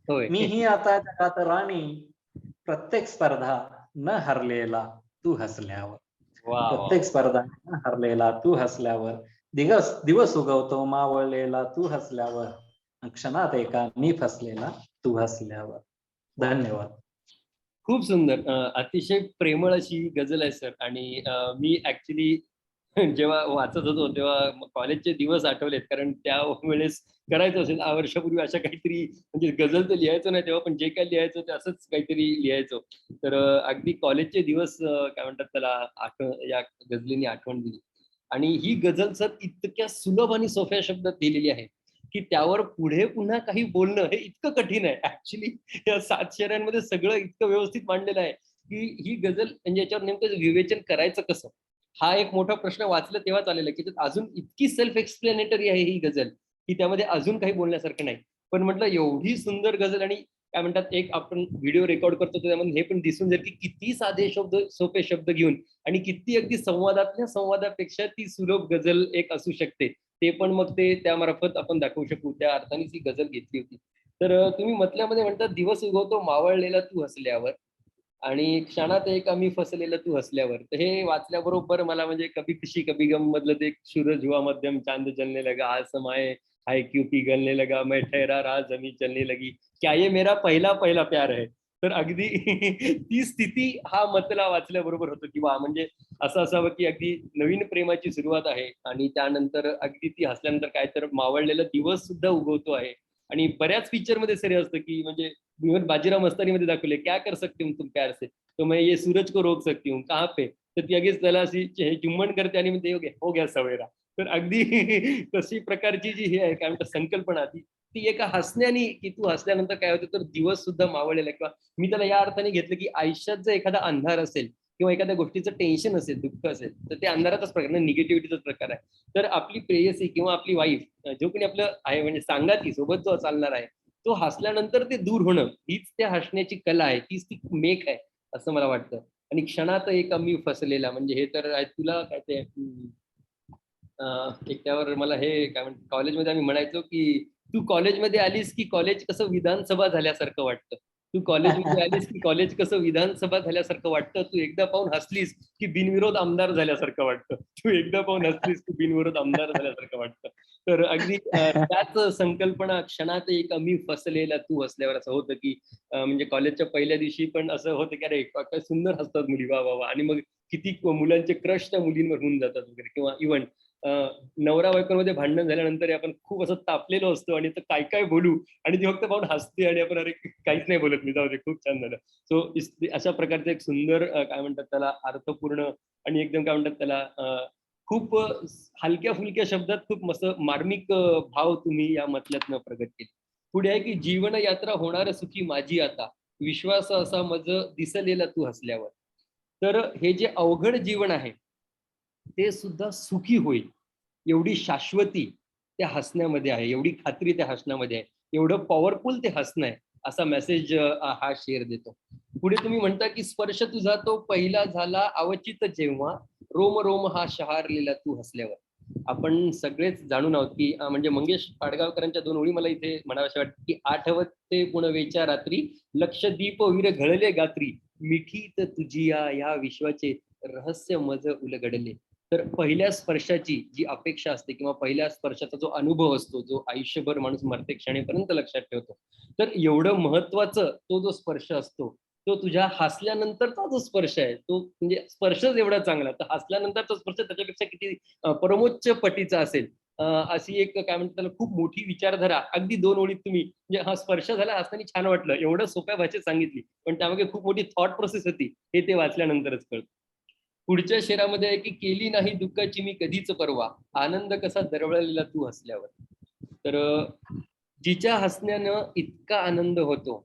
होय. मीही आता जगात राणी, प्रत्येक स्पर्धा न हरलेला तू हसल्यावर. वा वा प्रत्येक स्पर्धा न हरलेला तू हसल्यावर, दिवस दिवस उगवतो मावळलेला तू हसल्यावर, क्षणात एका मी फसलेला तू हसल्यावर. वा. धन्यवाद. खूप सुंदर. अतिशय प्रेमळ अशी गझल आहे सर. आणि मी ऍक्च्युली जेव्हा वाचत होतो तेव्हा कॉलेजचे दिवस आठवलेत, कारण त्या वेळेस करायचं असेल 10 वर्षापूर्वी अशा काहीतरी, म्हणजे गझल तर लिहायचो नाही तेव्हा, पण जे काही लिहायचो ते असंच काहीतरी लिहायचो. तर अगदी कॉलेजचे दिवस काय म्हणतात त्याला या गझलेनी आठवण दिली. आणि ही गझल सर इतक्या सुलभ आणि सोप्या शब्दात लिहिलेली आहे की त्यावर पुढे पुन्हा काही बोलणं हे इतकं कठीण आहे. ऍक्च्युली या 7 शेऱ्यांमध्ये सगळं इतकं व्यवस्थित मांडलेलं आहे की ही गझल म्हणजे याच्यावर नेमकं विवेचन करायचं कसं, हा एक मोठा प्रश्न वाचला तेव्हाच आलेला की त्यात अजून इतकी सेल्फ एक्सप्लेनेटरी आहे ही गझल की त्यामध्ये अजून काही बोलण्यासारखं नाही. पण म्हटलं एवढी सुंदर गझल, आणि काय म्हणतात एक आपण व्हिडिओ रेकॉर्ड करतो त्यामध्ये हे पण दिसून जाईल की किती साधे शब्द, सोपे शब्द घेऊन आणि किती अगदी संवादातल्या संवादापेक्षा ती सुलभ गझल एक असू शकते. ते पण मग ते त्यामार्फत आपण दाखवू शकू. त्या अर्थानेच ही गझल घेतली होती. तर तुम्ही म्हटल्यामध्ये म्हणतात दिवस उगवतो मावळलेला तू हसल्यावर, आणि क्षणात एक आम्ही फसलेलं तू हसल्यावर. तर हे वाचल्याबरोबर मला म्हणजे कभी खुशी कभी गम मधलं ते एक सूरज हुआ मध्यम चांद जलने लगा आसमाए हाय क्यों पिघलने लगा मैं ठहरा राह जमी चलने लगी क्या ये मेरा पहिला पहिला प्यार है. तर अगदी ती स्थिती हा मतला वाचल्याबरोबर होतो की वा, म्हणजे असं असावं की अगदी नवीन प्रेमाची सुरुवात आहे आणि त्यानंतर अगदी ती हसल्यानंतर काय तर मावळलेला दिवस सुद्धा उगवतो आहे. आणि बऱ्याच पिक्चर मध्ये सर हे असतं की म्हणजे इवन बाजीराव मस्तानी मध्ये दाखवले क्या कर सकती हूँ तुम प्यार से, तो मैं ये सूरज को रोक सकती हूँ कहाँ पे. तर ती अगेच त्याला अशी चुंबन करते आणि म्हणते हो गया सवेरा. तर अगदी तशी प्रकारची जी हे आहे काय म्हणतात संकल्पना ती एका हसण्याने, की तू हसल्यानंतर काय होतं तर दिवस सुद्धा मावळलेला, किंवा मी त्याला या अर्थाने घेतलं की आयुष्यात जर एखादा अंधार असेल किंवा एखाद्या गोष्टीचं टेन्शन असेल, दुःख असेल, तर ते अंधाराचाच प्रकार नाही, निगेटिव्हिटीचाच प्रकार आहे. तर आपली प्रेयसी किंवा आपली वाईफ जो कोणी आपलं आहे म्हणजे सांगाती सोबत जो चालणार आहे, तो हसल्यानंतर ते दूर होणं हीच त्या हसण्याची कला आहे, तीच ती मेक आहे असं मला वाटतं. आणि क्षणात एक मी फसलेला, म्हणजे हे तर तुला काय ते एक त्यावर मला हे काय म्हणतात कॉलेजमध्ये आम्ही म्हणायचो की तू कॉलेजमध्ये आलीस की कॉलेज कसं विधानसभा झाल्यासारखं वाटतं. तू कॉलेजमध्ये आलीस की कॉलेज कसं विधानसभा झाल्यासारखं वाटतं. तू एकदा पाहून हसलीस की बिनविरोध आमदार झाल्यासारखं वाटतं. तू एकदा पाहून हसलीस की बिनविरोध आमदार झाल्यासारखं वाटतं. तर अगदी त्याच संकल्पना क्षणात एक मी फसलेला तू हसल्यावर असं होतं की म्हणजे कॉलेजच्या पहिल्या दिवशी पण असं होतं की अरे काय सुंदर हसतात मुली, वा वा वा. आणि मग किती मुलांचे क्रश त्या मुलींवर होऊन जातात वगैरे. किंवा इव्हन नवरा बायकोमध्ये भांडण झाल्यानंतर आपण खूप असं तापलेलो असतो आणि तर काय काय बोलू, आणि ती फक्त पाहून हसते आणि आपण अरे काहीच नाही बोलत, मी जाऊ दे खूप छान झालं. सो अशा प्रकारचं एक सुंदर काय म्हणतात त्याला अर्थपूर्ण आणि एकदम काय म्हणतात त्याला खूप हलक्या फुलक्या शब्दात खूप मस्त मार्मिक भाव तुम्ही या मतल्यातनं प्रगट केले. पुढे आहे की जीवन यात्रा होणार सुखी माझी आता, विश्वास असा मज दिसलेला तू हसल्यावर. तर हे जे अवघड जीवन आहे ते सुद्धा सुखी होईल एवढी शाश्वती त्या हसण्यामध्ये आहे, एवढी खात्री त्या हसण्यामध्ये आहे, एवढं पॉवरफुल ते हसणं आहे, असा मेसेज हा शेर देतो. पुढे तुम्ही म्हणता की स्पर्श तुझा तो पहिला झाला अवचित जेव्हा, रोम रोम हा शहारलेला तू हसल्यावर. आपण सगळेच जाणून आहोत की म्हणजे मंगेश पाडगावकरांच्या 2 ओळी मला इथे म्हणाव्याशा वाटतं की आठवते पुणवेच्या रात्री, लक्षदीप वीर घळले गात्री, मिठीत तुझी या विश्वाचे रहस्य मज उलगडले. तर पहिल्या स्पर्शाची जी अपेक्षा असते किंवा पहिल्या स्पर्शाचा जो अनुभव असतो, जो आयुष्यभर माणूस मरते क्षणेपर्यंत लक्षात ठेवतो, तर एवढं महत्वाचं तो जो स्पर्श असतो, तो तुझ्या हसल्यानंतरचा जो स्पर्श आहे, तो म्हणजे स्पर्शच एवढा चांगला, तर हसल्यानंतरचा स्पर्श त्याच्यापेक्षा किती परमोच्च पटीचा असेल. अशी एक काय म्हणतात त्याला खूप मोठी विचारधारा अगदी 2 ओळीत तुम्ही, म्हणजे हा स्पर्श झाला असताना छान वाटलं, एवढं सोप्या भाषेत सांगितली, पण त्यामागे खूप मोठी थॉट प्रोसेस होती, हे ते वाचल्यानंतरच कळतं. पुढच्या शेरामध्ये आहे की केली नाही दुःखाची मी कधीच परवा, आनंद कसा दरवळलेला तू हसल्यावर. तर जिच्या हसण्यानं इतका आनंद होतो,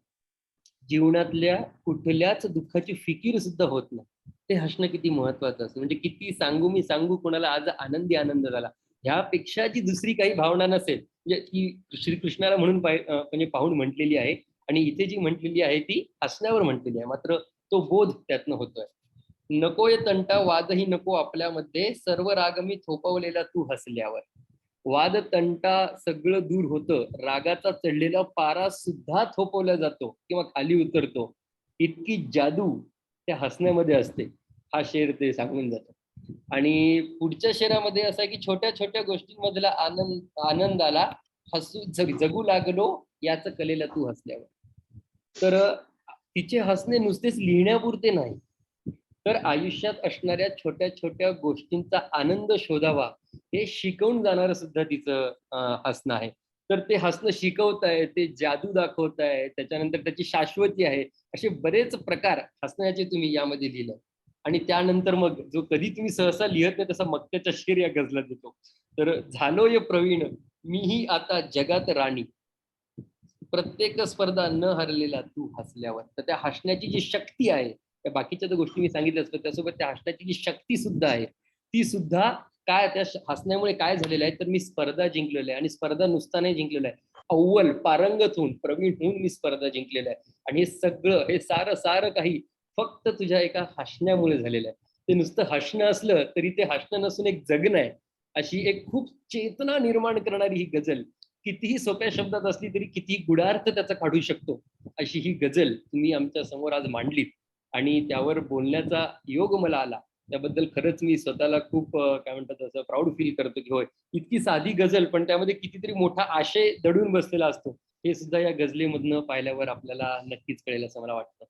जीवनातल्या कुठल्याच दुःखाची फिकीर सुद्धा होत नाही, ते हसणं किती महत्वाचं असतं. म्हणजे किती सांगू मी सांगू कोणाला आज आनंदी आनंद झाला, ह्यापेक्षा जी दुसरी काही भावना नसेल, म्हणजे ती श्रीकृष्णाला म्हणून म्हणजे पाहून म्हटलेली आहे, आणि इथे जी म्हटलेली आहे ती हसण्यावर म्हटलेली आहे, मात्र तो बोध त्यातनं होतोय. नकोय तंटा वादही नको आपल्यामध्ये, सर्व राग मी थोपवलेला तू हसल्यावर. वाद तंटा सगळं दूर होतं, रागाचा चढलेला पारा सुद्धा थोपवला जातो किंवा खाली उतरतो, इतकी जादू त्या हसण्यामध्ये असते. हा शेर ते सांगून जातो. आणि पुढच्या शेरामध्ये असं आहे की छोट्या छोट्या गोष्टींमधला आनंदाला जगू लागलो याच कलेला तू हसल्यावर. तर तिचे हसणे नुसतेच लिहिण्यापुरते नाही, तर आयुष्यात असणाऱ्या छोट्या छोट्या गोष्टींचा आनंद शोधावा हे शिकवून जाणारं सुद्धा तिचं हसणं आहे. तर ते हसणं शिकवत आहे, ते जादू दाखवत आहे, त्याच्यानंतर त्याची शाश्वती आहे, असे बरेच प्रकार हसण्याचे तुम्ही यामध्ये लिहिलं. आणि त्यानंतर मग जो कधी तुम्ही सहसा लिहत नाही तसा मक्त्याचा शेर या गझलात देतो. तर झालोय प्रवीण मीही आता जगात राणी, प्रत्येक स्पर्धा न हरलेला तू हसल्यावर. तर त्या हसण्याची जी शक्ती आहे, त्या बाकीच्या तर गोष्टी मी सांगितल्याच, पण त्यासोबत त्या हसण्याची जी शक्ती सुद्धा आहे ती सुद्धा काय, त्या हसण्यामुळे काय झालेलं आहे तर मी स्पर्धा जिंकलेलो आहे. आणि स्पर्धा नुसता नाही जिंकलेला आहे, अव्वल पारंगत होऊन प्रवीण होऊन मी स्पर्धा जिंकलेला आहे. आणि हे सगळं, हे सारं काही फक्त तुझ्या एका हसण्यामुळे झालेलं आहे. ते नुसतं हसणं असलं तरी ते हसणं नसून एक जगणं आहे. अशी एक खूप चेतना निर्माण करणारी ही गझल, कितीही सोप्या शब्दात असली तरी कितीही गुढार्थ त्याचा काढू शकतो, अशी ही गझल तुम्ही आमच्या समोर आज मांडलीत. आणि त्यावर बोलण्याचा योग मला आला, त्याबद्दल खरंच मी स्वतःला खूप काय म्हणतात असं प्राऊड फील करतो की होय, इतकी साधी गझल पण त्यामध्ये कितीतरी मोठा आशय दडून बसलेला असतो, हे सुद्धा या गझलेमधनं पाहिल्यावर आपल्याला नक्कीच कळेल असं मला वाटतं.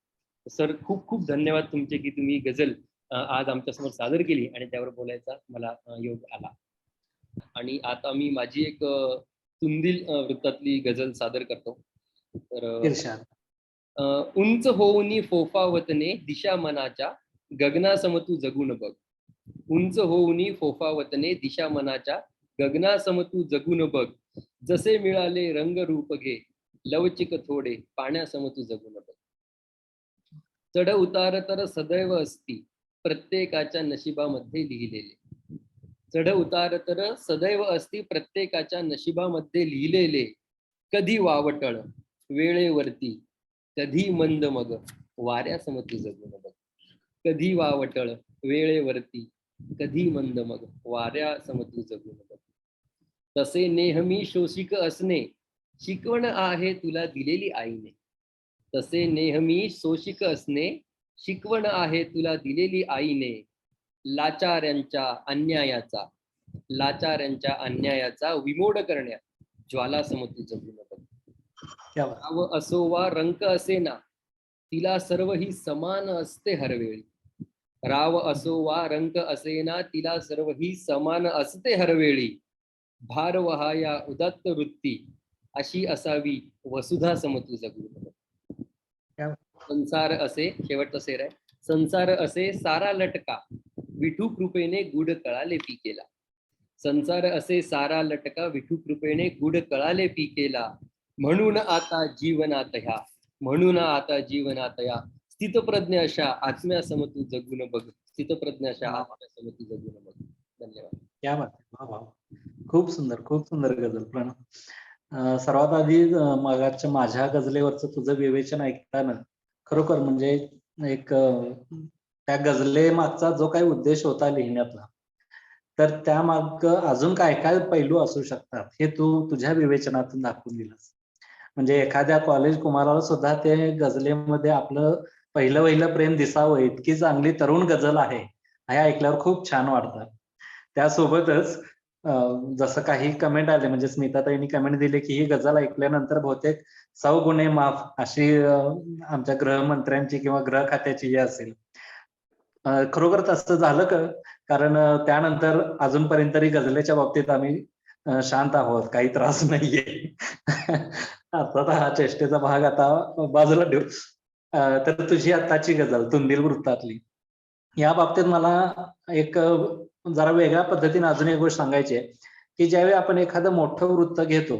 सर खूप खूप धन्यवाद तुमचे की तुम्ही गझल आज आमच्यासमोर सादर केली आणि त्यावर बोलायचा मला योग आला. आणि आता मी माझी एक तुंदिल वृत्तातली गझल सादर करतो. तर इर्षाद. उंच होऊनी फोफावतने दिशा मनाच्या, गगनासम तू जगून बघ. उंच होऊनी फोफावतने दिशा मनाच्या, गगनासम तू जगून बघ. जसे मिळाले रंग रूप घे, लवचिक थोडे पाण्यासम तू जगून बघ. चढ उतार तर सदैव असती, प्रत्येकाच्या नशिबामध्ये लिहिलेले. चढ उतार तर सदैव असती, प्रत्येकाच्या नशिबामध्ये लिहिलेले. कधी वावटळ वेळेवरती, कधी मंद मग वाऱ्यासम तू जगून बघ. कधी वावटळ वेळेवरती, कधी मंद मग वाऱ्यासम तू जगून बघ. तसे नेहमी शोषिक असणे, शिकवण आहे तुला दिलेली आईने. तसे नेहमी शोषिक असणे, शिकवण आहे तुला दिलेली आईने. लाचाऱ्यांच्या अन्यायाचा विमोड करण्यात, ज्वालासम तू जगून बघ. राव असो वा रंक असेना, तिला सर्व ही समान असते हरवेळी. राव असो वा रंक असेना, तिला सर्व ही समान असते हरवेळी. भार वहाया उदात्त वृत्ती, अशी असावी वसुधा सम तू जगून बघ. संसार असे, शेवटचा शेर आहे, संसार असे सारा लटका, विठू कृपेने गुढ कळाले पिकेला. संसार असे सारा लटका, विठू कृपेने गुढ कळाले पिकेला. म्हणून आता जीवनात ह्या स्थितप्रज्ञ अशा आत्म्यासम तू जगून बघ. स्थितप्रज्ञ अशा आत्म्यासम तू जगून बघ. धन्यवाद. क्या बात आहे. खूप सुंदर गझल प्रणव. सर्वात आधी मागाच्या माझ्या गझलेवरचं तुझं विवेचन ऐकताना खरोखर म्हणजे एक त्या गझले मागचा जो काही उद्देश होता लिहिण्यातला, तर त्यामाग अजून काय काय पैलू असू शकतात हे तू तुझ्या विवेचनातून दाखवून दिलंस. म्हणजे एखाद्या कॉलेज कुमाराला सुद्धा ते गझलेमध्ये आपलं पहिलं प्रेम दिसावं इतकी चांगली तरुण गझल आहे हे ऐकल्यावर खूप छान वाटतं. त्यासोबतच जसं काही कमेंट आले, म्हणजे स्मिताताईंनी कमेंट दिली की ही गझल ऐकल्यानंतर बहुतेक 100 गुणे माफ अशी आमच्या गृहमंत्र्यांची किंवा गृह खात्याची जी असेल. खरोखर तसं झालं का? कारण त्यानंतर अजूनपर्यंत तरी गझलेच्या बाबतीत आम्ही शांत आहोत, काही त्रास नाहीये. अर्थात हा चेष्टेचा भाग आता बाजूला ठेवू. तर तुझी आत्ताची गझल तुंदिल वृत्तातली, या बाबतीत मला एक जरा वेगळ्या पद्धतीने अजून एक गोष्ट सांगायची आहे की ज्यावेळी आपण एखादं मोठं वृत्त घेतो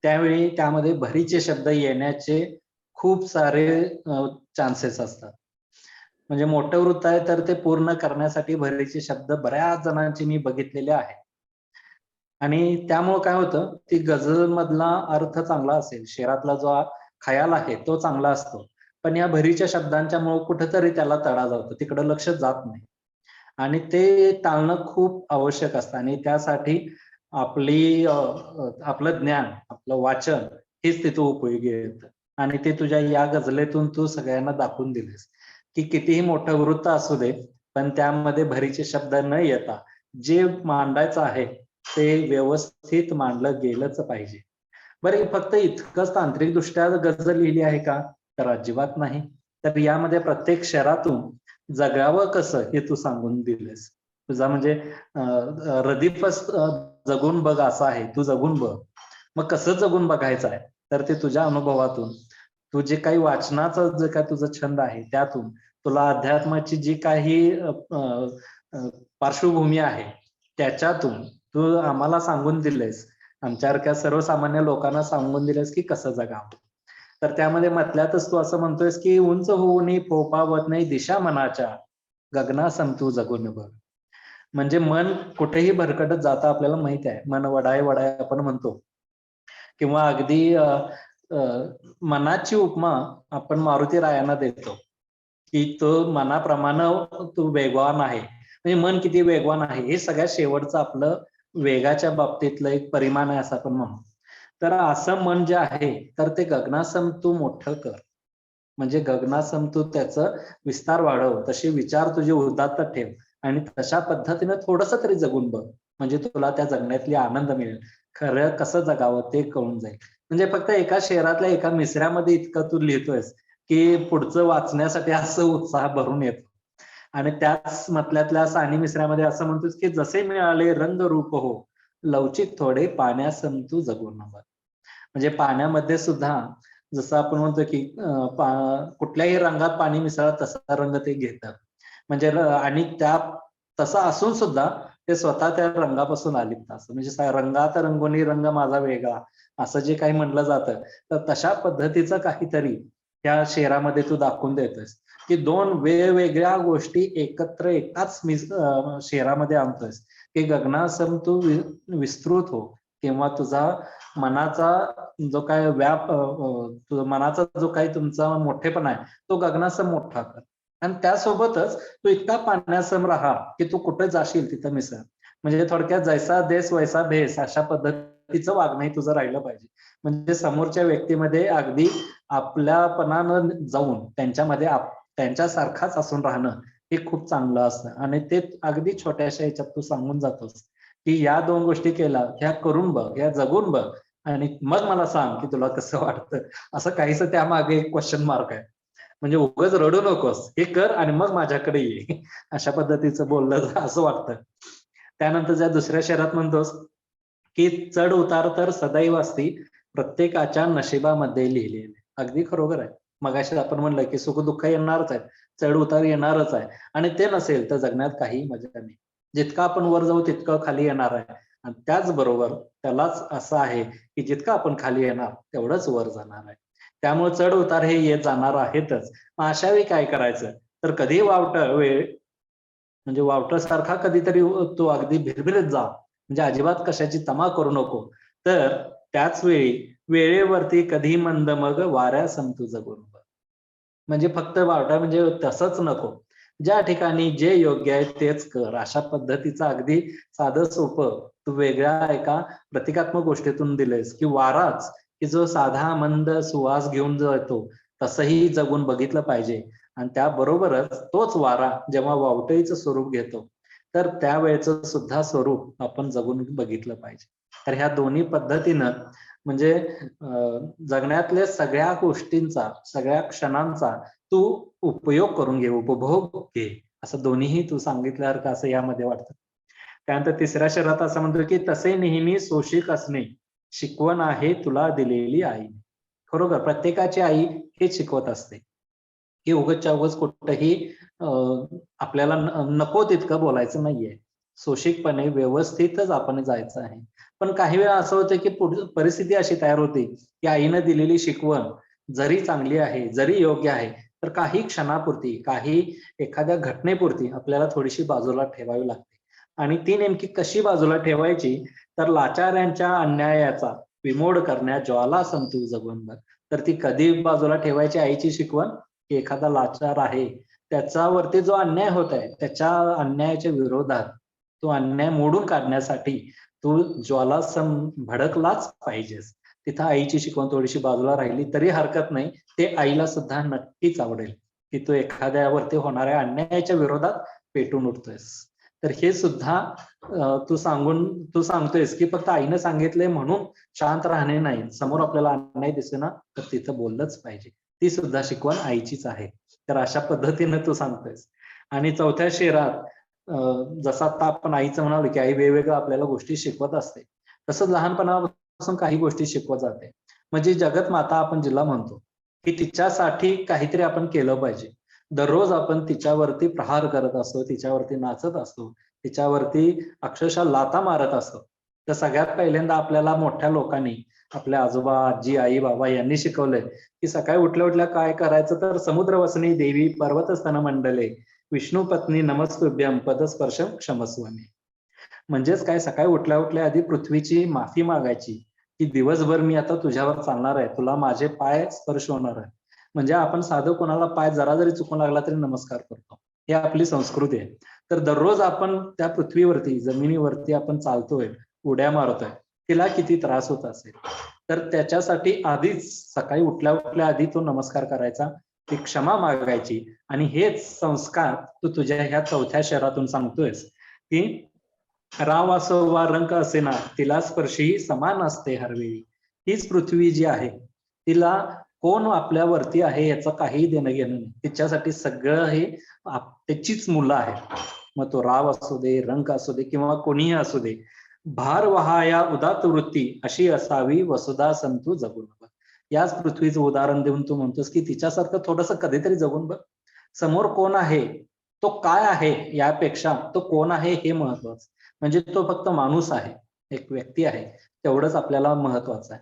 त्यावेळी त्यामध्ये भरीचे शब्द येण्याचे खूप सारे चान्सेस असतात. म्हणजे मोठं वृत्त आहे तर ते पूर्ण करण्यासाठी भरीचे शब्द बऱ्याच जणांचे मी बघितलेले आहेत. आणि त्यामुळे काय होतं, ती गझल मधला अर्थ चांगला असेल, शेरातला जो खयाल आहे तो चांगला असतो, पण या भरीच्या शब्दांच्या मुळे कुठेतरी त्याला तडा जातो, तिकडे लक्ष जात नाही. आणि ते टाळणं खूप आवश्यक असतं. आणि त्यासाठी आपलं ज्ञान, आपलं वाचन हेच तिथं उपयोगी येतं. आणि ते तुझ्या या गझलेतून तू सगळ्यांना दाखवून दिलेस की कितीही मोठं वृत्त असू दे, पण त्यामध्ये भरीचे शब्द न येता जे मांडायचं आहे ते व्यवस्थित मांडलं गेलंच पाहिजे. बरं, हे फक्त इतकंच तांत्रिकदृष्ट्या गझल लिहिली आहे का? तर अजिबात नाही. तर यामध्ये प्रत्येक शहरातून जगावं कसं हे तू सांगून दिलेस. तुझा म्हणजे रदीफच जगून बघ असं आहे, तू जगून बघ. मग कसं जगून बघायचं आहे? तर ते तुझ्या अनुभवातून, तू जे काही वाचनाचं जे काय तुझं छंद आहे त्यातून, तुला अध्यात्माची जी काही पार्श्वभूमी आहे त्याच्यातून तू आम्हाला सांगून दिलेस, आमच्यासारख्या सर्वसामान्य लोकांना सांगून दिलेस की कसं जगावं. तर त्यामध्ये म्हटल्यातच तू असं म्हणतोयस की उंच होऊन फोफावत नाही दिशा मनाच्या, गगनासम तू जगून बघ. म्हणजे मन कुठेही भरकटत जातं आपल्याला माहित आहे. मन वडाय वडाय आपण म्हणतो, किंवा अगदी मनाची उपमा आपण मारुती रायांना देतो की तो मनाप्रमाणे तो वेगवान आहे. म्हणजे मन किती वेगवान आहे हे सगळ्यात शेवटचं आपलं वेगाच्या बाबतीतलं एक परिमाण आहे असं आपण म्हणू. तर असं मन जे आहे तर ते गगनासम तू मोठं कर. म्हणजे गगनासम तू त्याचं विस्तार वाढव, तसे विचार तुझे उदात्त ठेव आणि तशा पद्धतीने थोडस तरी जगून बघ. म्हणजे तुला त्या जगण्यातली आनंद मिळेल. खरं कसं जगावं ते कळून जाईल. म्हणजे फक्त एका शहरातल्या एका मिसऱ्यामध्ये इतकं तू लिहितोयस की पुढचं वाचण्यासाठी असं उत्साह भरून येतो. आणि त्याच मतल्यातल्या सानी मिसऱ्यामध्ये असं म्हणतोस की जसे मिळाले रंग रूप हो, लवचिक थोडे पाण्यासम तू जगून बघ. म्हणजे पाण्यामध्ये सुद्धा जसं आपण म्हणतो की कुठल्याही रंगात पाणी मिसळत तसा रंग ते घेतात. म्हणजे आणि त्या तसं असून सुद्धा ते स्वतः त्या रंगापासून आलिप्त असतं. म्हणजे रंगात रंगोनी रंग माझा वेगळा असं जे काही म्हटलं जातं, तर तशा पद्धतीचं काहीतरी त्या शेरामध्ये तू दाखवून देतोयस की दोन वेगवेगळ्या गोष्टी एकत्र एकाच शेरामध्ये आणतोयस की गगनासम तू विस्तृत हो, किंवा तुझा मनाचा जो काय मनाचा जो काही तुमचा मोठेपणा आहे तो गगनासम मोठा कर. आणि त्यासोबतच तू इतका पाण्यासम राहा की तू कुठे जाशील तिथं मिसळ. म्हणजे थोडक्यात जैसा देश वैसा भेस अशा पद्धतीचं वागणंही तुझं राहिलं पाहिजे. म्हणजे समोरच्या व्यक्तीमध्ये अगदी आपल्यापणानं जाऊन त्यांच्यामध्ये त्यांच्यासारखाच असून राहणं हे खूप चांगलं असतं. आणि ते अगदी छोट्याशा ह्याच्यात तू सांगून जातोस की या दोन गोष्टी केल्या, ह्या करून बघ, ह्या जगून बघ आणि मग मला सांग की तुला कसं वाटतं. असं काहीच त्यामागे एक क्वेश्चन मार्क आहे. म्हणजे उगाच रडू नकोस, हे कर आणि मग माझ्याकडे ये, अशा पद्धतीचं बोललं असं वाटतं. त्यानंतर ज्या दुसऱ्या शहरात म्हणतोस की चढ उतार तर सदैव असती, प्रत्येकाच्या नशिबामध्ये लिहिलेले. अगदी खरोखर आहे. मगाशी आपण म्हणलं की सुख दुःख येणारच आहे, चढ उतार येणारच आहे आणि ते नसेल तर जगण्यात काही मजा नाही. जितकं आपण वर जाऊ तितकं खाली येणार आहे. आणि त्याचबरोबर त्यालाच असं आहे की जितकं आपण खाली येणार तेवढंच वर जाणार आहे. त्यामुळे चढ उतार हे येत जाणार आहेतच. मग अशा वेळी काय करायचं? तर कधी वेळ म्हणजे वावटळसारखा कधीतरी तो अगदी भिरभिरत जा, म्हणजे अजिबात कशाची तमा करू नको. तर त्याच वेळी वेळेवरती कधी मंद मग वाऱ्यासम तू जगून बघ. म्हणजे फक्त वावटा म्हणजे तसंच नको. ज्या ठिकाणी जे योग्य आहे तेच कर. अशा पद्धतीचं अगदी साधं सोपं तू वेगळ्या एका प्रतिकात्मक गोष्टीतून दिलेस की वाराच की जो साधा मंद सुवास घेऊन जो येतो तसंही जगून बघितलं पाहिजे. आणि त्याबरोबरच तोच वारा जेव्हा वावटळीचं स्वरूप घेतो तर त्यावेळेचं सुद्धा स्वरूप आपण जगून बघितलं पाहिजे. तर ह्या दोन्ही पद्धतीनं म्हणजे जगण्यातल्या सगळ्या गोष्टींचा, सगळ्या क्षणांचा तू उपयोग करून घे, उपभोग घे, असं दोन्हीही तू सांगितल्यासारखं असं यामध्ये वाटतं. त्यानंतर तिसऱ्या शहरात असं म्हणतो की तसे नेहमी सोशिक असणे, शिकवण आहे तुला दिलेली आई. खरोखर प्रत्येकाची आई हेच शिकवत असते की उगाचच्या उगाच कुठंही आपल्याला नको तितकं बोलायचं नाहीये. सोशिकपणे व्यवस्थितच आपण जायचं आहे. पण काही वेळा असं होतं की परिस्थिती अशी तयार होते की आईनं दिलेली शिकवण जरी चांगली आहे, जरी योग्य आहे, तर काही क्षणापुरती, काही एखाद्या घटनेपुरती आपल्याला थोडीशी बाजूला ठेवावी लागते. आणि ती नेमकी कशी बाजूला ठेवायची? तर लाचाऱ्यांच्या अन्यायाचा विमोड करण्या ज्वाला समतू जगून बघ. तर ती कधी बाजूला ठेवायची आईची शिकवण? की एखादा लाचार आहे, त्याच्यावरती जो अन्याय होत आहे, त्याच्या अन्यायाच्या विरोधात तो अन्याय मोडून काढण्यासाठी तू ज्वाला भडकलाच पाहिजेस. तिथं आईची शिकवण थोडीशी बाजूला राहिली तरी हरकत नाही. ते आईला सुद्धा नक्कीच आवडेल की तू एखाद्यावरती होणाऱ्या अन्यायाच्या विरोधात पेटून उठतोयस. तर हे सुद्धा तू सांगतोयस की फक्त आईनं सांगितलंय म्हणून शांत राहणे नाही, समोर आपल्याला अन्याय दिसे ना तर तिथं बोललंच पाहिजे. ती सुद्धा शिकवण आईचीच आहे. तर अशा पद्धतीनं तू सांगतोयस. आणि चौथ्या शेरात जसं आता आपण आईचं म्हणालो की आई वेगवेगळ्या आपल्याला गोष्टी शिकवत असते, तसंच लहानपणापासून काही गोष्टी शिकवत जाते. म्हणजे जगत माता आपण जिला म्हणतो की तिच्यासाठी काहीतरी आपण केलं पाहिजे. दररोज आपण तिच्यावरती प्रहार करत असतो, तिच्यावरती नाचत असतो, तिच्यावरती अक्षरशः लाथा मारत असतो. तर सगळ्यात पहिल्यांदा आपल्याला मोठ्या लोकांनी, आपल्या आजोबा, आजी, आई, बाबा यांनी शिकवलंय की सकाळी उठल्या उठल्या काय करायचं, तर समुद्र वसनी देवी पर्वतस्तन मंडले विष्णू पत्नी नमस्तुभ्यम पदस्पर्शम क्षमस्वमे. म्हणजेच काय, सकाळी उठल्या उठल्या आधी पृथ्वीची माफी मागायची की दिवसभर मी आता तुझ्यावर चालणार आहे, तुला माझे पाय स्पर्श होणार आहे. म्हणजे आपण साधं कोणाला पाय जरा जरी चुकून लागला तरी नमस्कार करतो. ही आपली संस्कृती आहे. तर दररोज आपण त्या पृथ्वीवरती, जमिनीवरती आपण चालतोय, उड्या मारतोय, तिला किती त्रास होत असेल. तर त्याच्यासाठी आधीच सकाळी उठल्या उठल्या आधी तो नमस्कार करायचा, ती क्षमा मागायची. आणि हेच संस्कार तू तुझ्या ह्या चौथ्या शहरातून सांगतोयस की राव असो वा रंक असे ना, तिला स्पर्शी समान असते हरवेळी. हीच पृथ्वी जी आहे तिला कोण आपल्यावरती आहे याचं काही देणं घेणं नाही. तिच्यासाठी सगळं हे त्याचीच मुलं आहेत. मग तो राव असू दे, रंक असू दे किंवा कोणीही असू दे. भार वहाया उदात वृत्ती अशी असावी वसुधा संतू जगून बघ. याच पृथ्वीचं उदाहरण देऊन तू म्हणतोस की तिच्यासारखं थोडंसं कधीतरी जगून बघ. समोर कोण आहे, तो काय आहे यापेक्षा तो कोण आहे हे महत्वाचं. म्हणजे तो फक्त माणूस आहे, एक व्यक्ती आहे, तेवढंच आपल्याला महत्वाचं आहे.